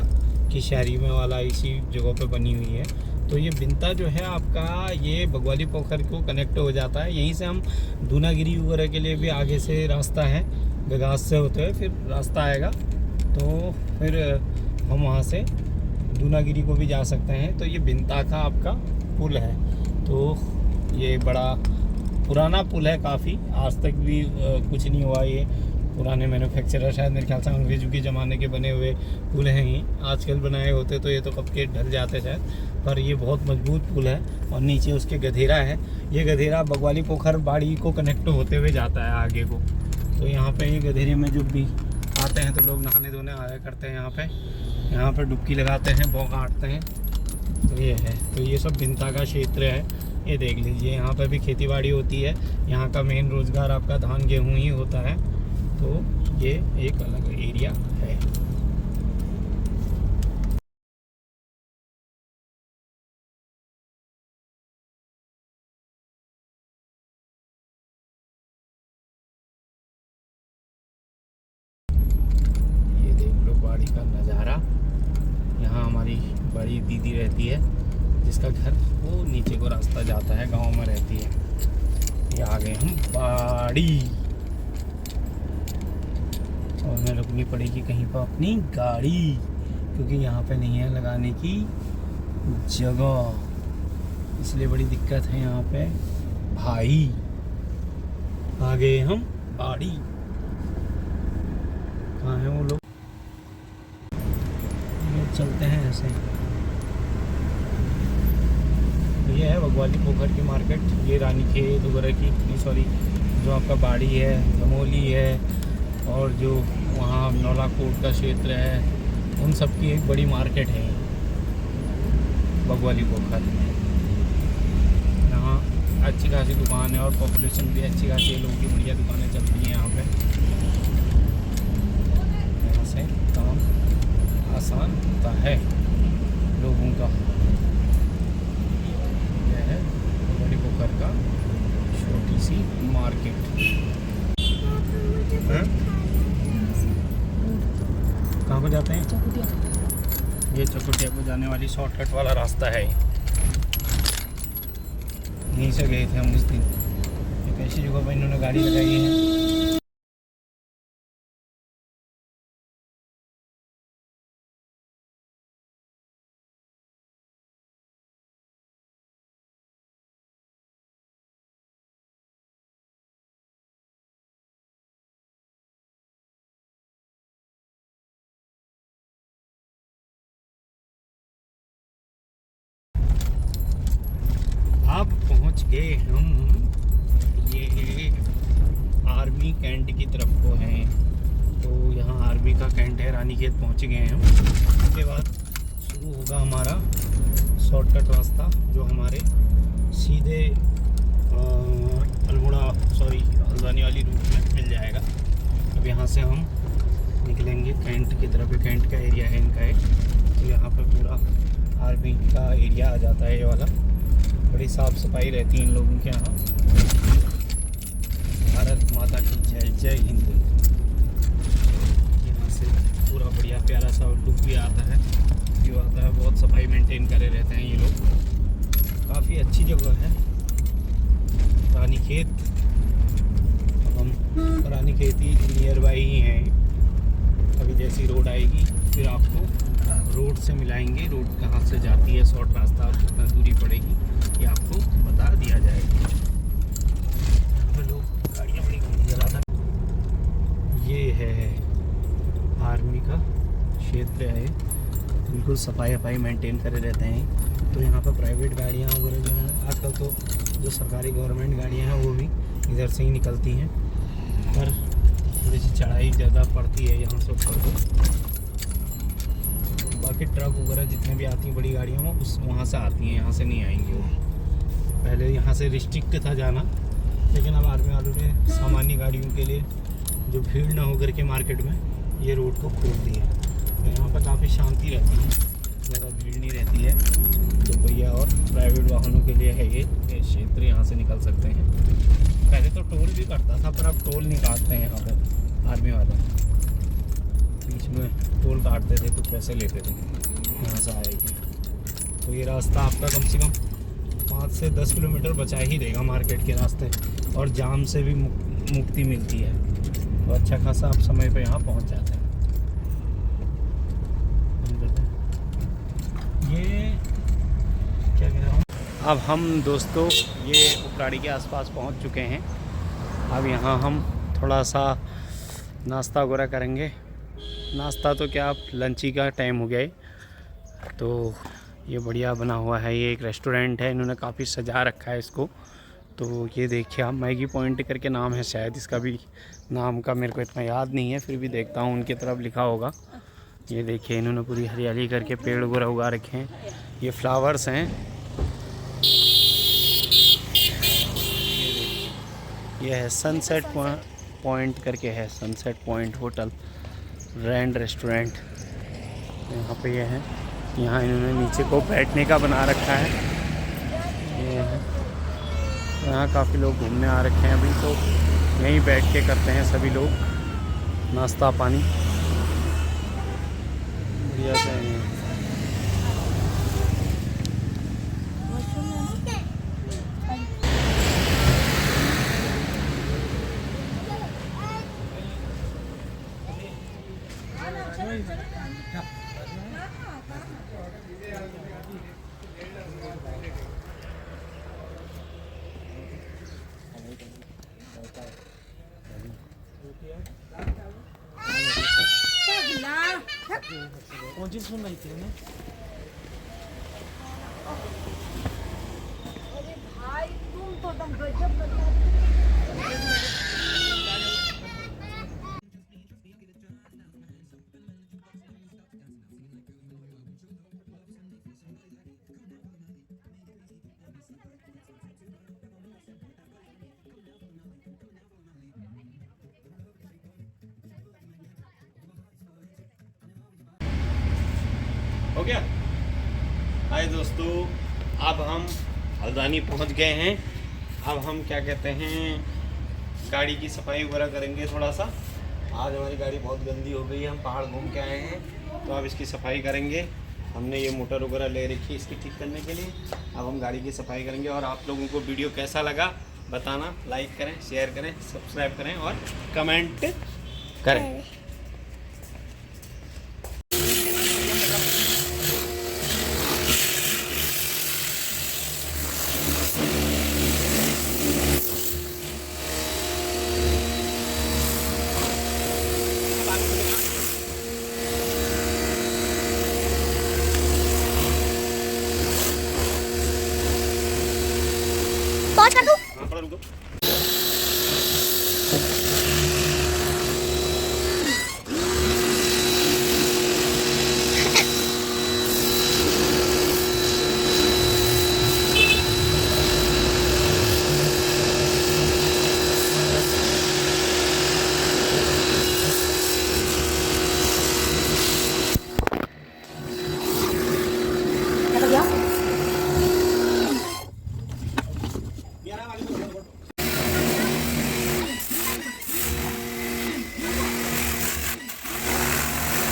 A: की शायरी में वाला, इसी जगह पे बनी हुई है। तो ये बिंता जो है आपका, ये बगवाली पोखर को कनेक्ट हो जाता है। यहीं से हम दूनागिरी वगैरह के लिए भी आगे से रास्ता है, गगास से होते हुए फिर रास्ता आएगा, तो फिर हम वहाँ से दूनागिरी को भी जा सकते हैं। तो ये बिंता का आपका पुल है। तो ये बड़ा पुराना पुल है काफ़ी, आज तक भी कुछ नहीं हुआ। ये पुराने मैन्युफैक्चरर शायद मेरे ख्याल से अंग्रेजों के ज़माने के बने हुए पुल हैं ही। आजकल बनाए होते तो ये तो कब के ढल जाते शायद, पर ये बहुत मजबूत पुल है। और नीचे उसके गधेरा है। ये गधेरा बगवाली पोखर बाड़ी को कनेक्ट होते हुए जाता है आगे को। तो यहाँ पे ये गधेरे में जो भी आते हैं तो लोग नहाने धोने आया करते हैं यहाँ पे डुबकी लगाते हैं, बौ काटते हैं। तो ये है, तो ये सब बिंता का क्षेत्र है। ये देख लीजिए, यहाँ पे भी खेतीबाड़ी होती है। यहाँ का मेन रोज़गार आपका धान गेहूँ ही होता है। तो ये एक अलग एरिया है। ये देख लो बाड़ी का नज़ारा। यहाँ हमारी बड़ी दीदी रहती है जिसका घर वो नीचे को रास्ता जाता है, गांव में रहती है। ये आ गए हम बाड़ी, और हमें रुकनी पड़ेगी कहीं पर अपनी गाड़ी, क्योंकि यहाँ पे नहीं है लगाने की जगह, इसलिए बड़ी दिक्कत है यहाँ पे भाई। आ गए हम बाड़ी। कहाँ हैं वो लोग? चलते हैं ऐसे। ये है बगवाली पोखर की मार्केट। ये रानीखेत वगैरह की, सॉरी, जो आपका बाड़ी है, जमोली है, और जो वहाँ नौलाकोट का क्षेत्र है, उन सब की एक बड़ी मार्केट है बगवाली पोखर। यहाँ अच्छी खासी दुकान है और पॉपुलेशन भी अच्छी खासी है, लोगों की बढ़िया दुकानें चलती हैं यहाँ पे। यहाँ से काम आसान होता है लोगों का। यह है बगवाली पोखर का छोटी सी मार्केट। कहाँ को जाते हैं? ये चकुटिया को जाने वाली शॉर्टकट वाला रास्ता है। यहीं से गए थे हम उस दिन। एक ऐसी जगह पर इन्होंने गाड़ी लगाई है। अब पहुंच गए हम ये आर्मी कैंट की तरफ को हैं। तो यहाँ आर्मी का कैंट है, रानीखेत पहुंच गए हैं हम। उसके बाद शुरू होगा हमारा शॉर्टकट रास्ता, जो हमारे सीधे हल्द्वानी वाली रूट में मिल जाएगा। अब यहाँ से हम निकलेंगे कैंट की तरफ। कैंट का एरिया है इनका है। तो यहाँ पर पूरा आर्मी का एरिया आ जाता है ये वाला। बड़ी साफ़ सफाई रहती है इन लोगों के यहाँ। भारत माता की जय, जय हिंद। यहाँ से पूरा बढ़िया प्यारा सा लुक भी आता है, व्यू आता है। बहुत सफाई मेंटेन करे रहते हैं ये लोग। काफ़ी अच्छी जगह है रानीखेत। हम रानीखेत ही नियर बाई ही हैं। अभी जैसी रोड आएगी फिर आपको रोड से मिलाएंगे। रोड कहाँ से जाती है, शॉर्ट रास्ता, और कितना दूरी पड़ेगी ये आपको बता दिया जाएगा। यहाँ पे लोग गाड़ियाँ बड़ी नजर आता है। ये है आर्मी का क्षेत्र है, बिल्कुल सफाई मेंटेन करे रहते हैं। तो यहाँ पर प्राइवेट गाड़ियाँ वगैरह जो हैं, आजकल तो जो सरकारी गवर्नमेंट गाड़ियाँ हैं वो भी इधर से ही निकलती हैं, पर थोड़ी सी चढ़ाई ज़्यादा पड़ती है यहाँ से ऊपर को। बाकी ट्रक वगैरह जितने भी आती हैं बड़ी गाड़ियाँ वो उस वहाँ से आती हैं, यहाँ से नहीं आएंगी वो। पहले यहाँ से रिस्ट्रिक्ट था जाना, लेकिन अब आर्मी वालों ने सामान्य गाड़ियों के लिए जो भीड़ ना होकर के मार्केट में ये रोड को खोल दिया है। तो यहाँ पर काफ़ी शांति रहती है। ज़्यादा भीड़ नहीं रहती है। दोपहिया और प्राइवेट वाहनों के लिए है ये क्षेत्र, यहाँ से निकल सकते हैं। पहले तो टोल भी कटता था, पर अब टोल नहीं काटते हैं यहाँ पर आर्मी वाले। बीच में टोल काटते थे, कुछ पैसे लेते थे यहाँ से आएगी। तो ये रास्ता आपका कम से कम 5 से 10 किलोमीटर बचा ही देगा मार्केट के रास्ते, और जाम से भी मुक्ति मिलती है। तो अच्छा खासा आप समय पे यहाँ पहुँच जाते हैं। ये क्या कह रहा हूँ, अब हम दोस्तों ये उपराड़ी के आसपास पहुँच चुके हैं। अब यहाँ हम थोड़ा सा नाश्ता वगैरह करेंगे। नाश्ता तो क्या, आप लंच ही का टाइम हो गया है। तो ये बढ़िया बना हुआ है, ये एक रेस्टोरेंट है, इन्होंने काफ़ी सजा रखा है इसको। तो ये देखिए आप, मैगी पॉइंट करके नाम है शायद इसका, भी नाम का मेरे को इतना याद नहीं है, फिर भी देखता हूँ उनकी तरफ लिखा होगा। ये देखिए इन्होंने पूरी हरियाली करके पेड़ वगैरह उगा रखे हैं। ये फ्लावर्स हैं। ये है सनसेट पॉइंट करके है, sunset point hotel and restaurant यहाँ पे ये है। यहाँ इन्होंने नीचे को बैठने का बना रखा है। ये है, यहाँ काफ़ी लोग घूमने आ रखे हैं अभी, तो यहीं बैठ के करते हैं सभी लोग नाश्ता पानी। बढ़िया से है। कौन चीज़ सुन रही थी ना?
B: अरे भाई तुम तो दम गजब करता
A: हो गया। हाय दोस्तों, अब हम हल्द्वानी पहुंच गए हैं। अब हम क्या कहते हैं, गाड़ी की सफाई वगैरह करेंगे थोड़ा सा। आज हमारी गाड़ी बहुत गंदी हो गई है, हम पहाड़ घूम के आए हैं, तो अब इसकी सफाई करेंगे। हमने ये मोटर वगैरह ले रखी है इसकी ठीक करने के लिए। अब हम गाड़ी की सफाई करेंगे। और आप लोगों को वीडियो कैसा लगा बताना, लाइक करें, शेयर करें, सब्सक्राइब करें और कमेंट करें।
C: पॉज कर दूं?
A: हाँ, थोड़ा रुको।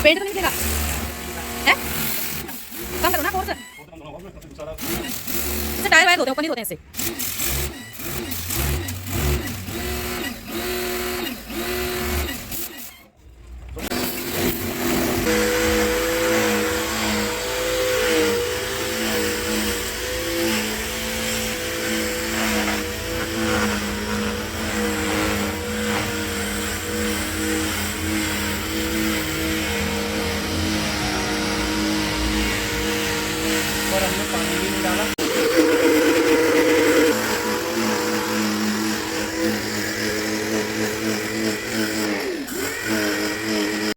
B: पेंट तो नहीं निकलेगा हैं? कम करो ना फोर्स। इससे टायर वायर होते हैं, ऊपर नहीं होते हैं इससे।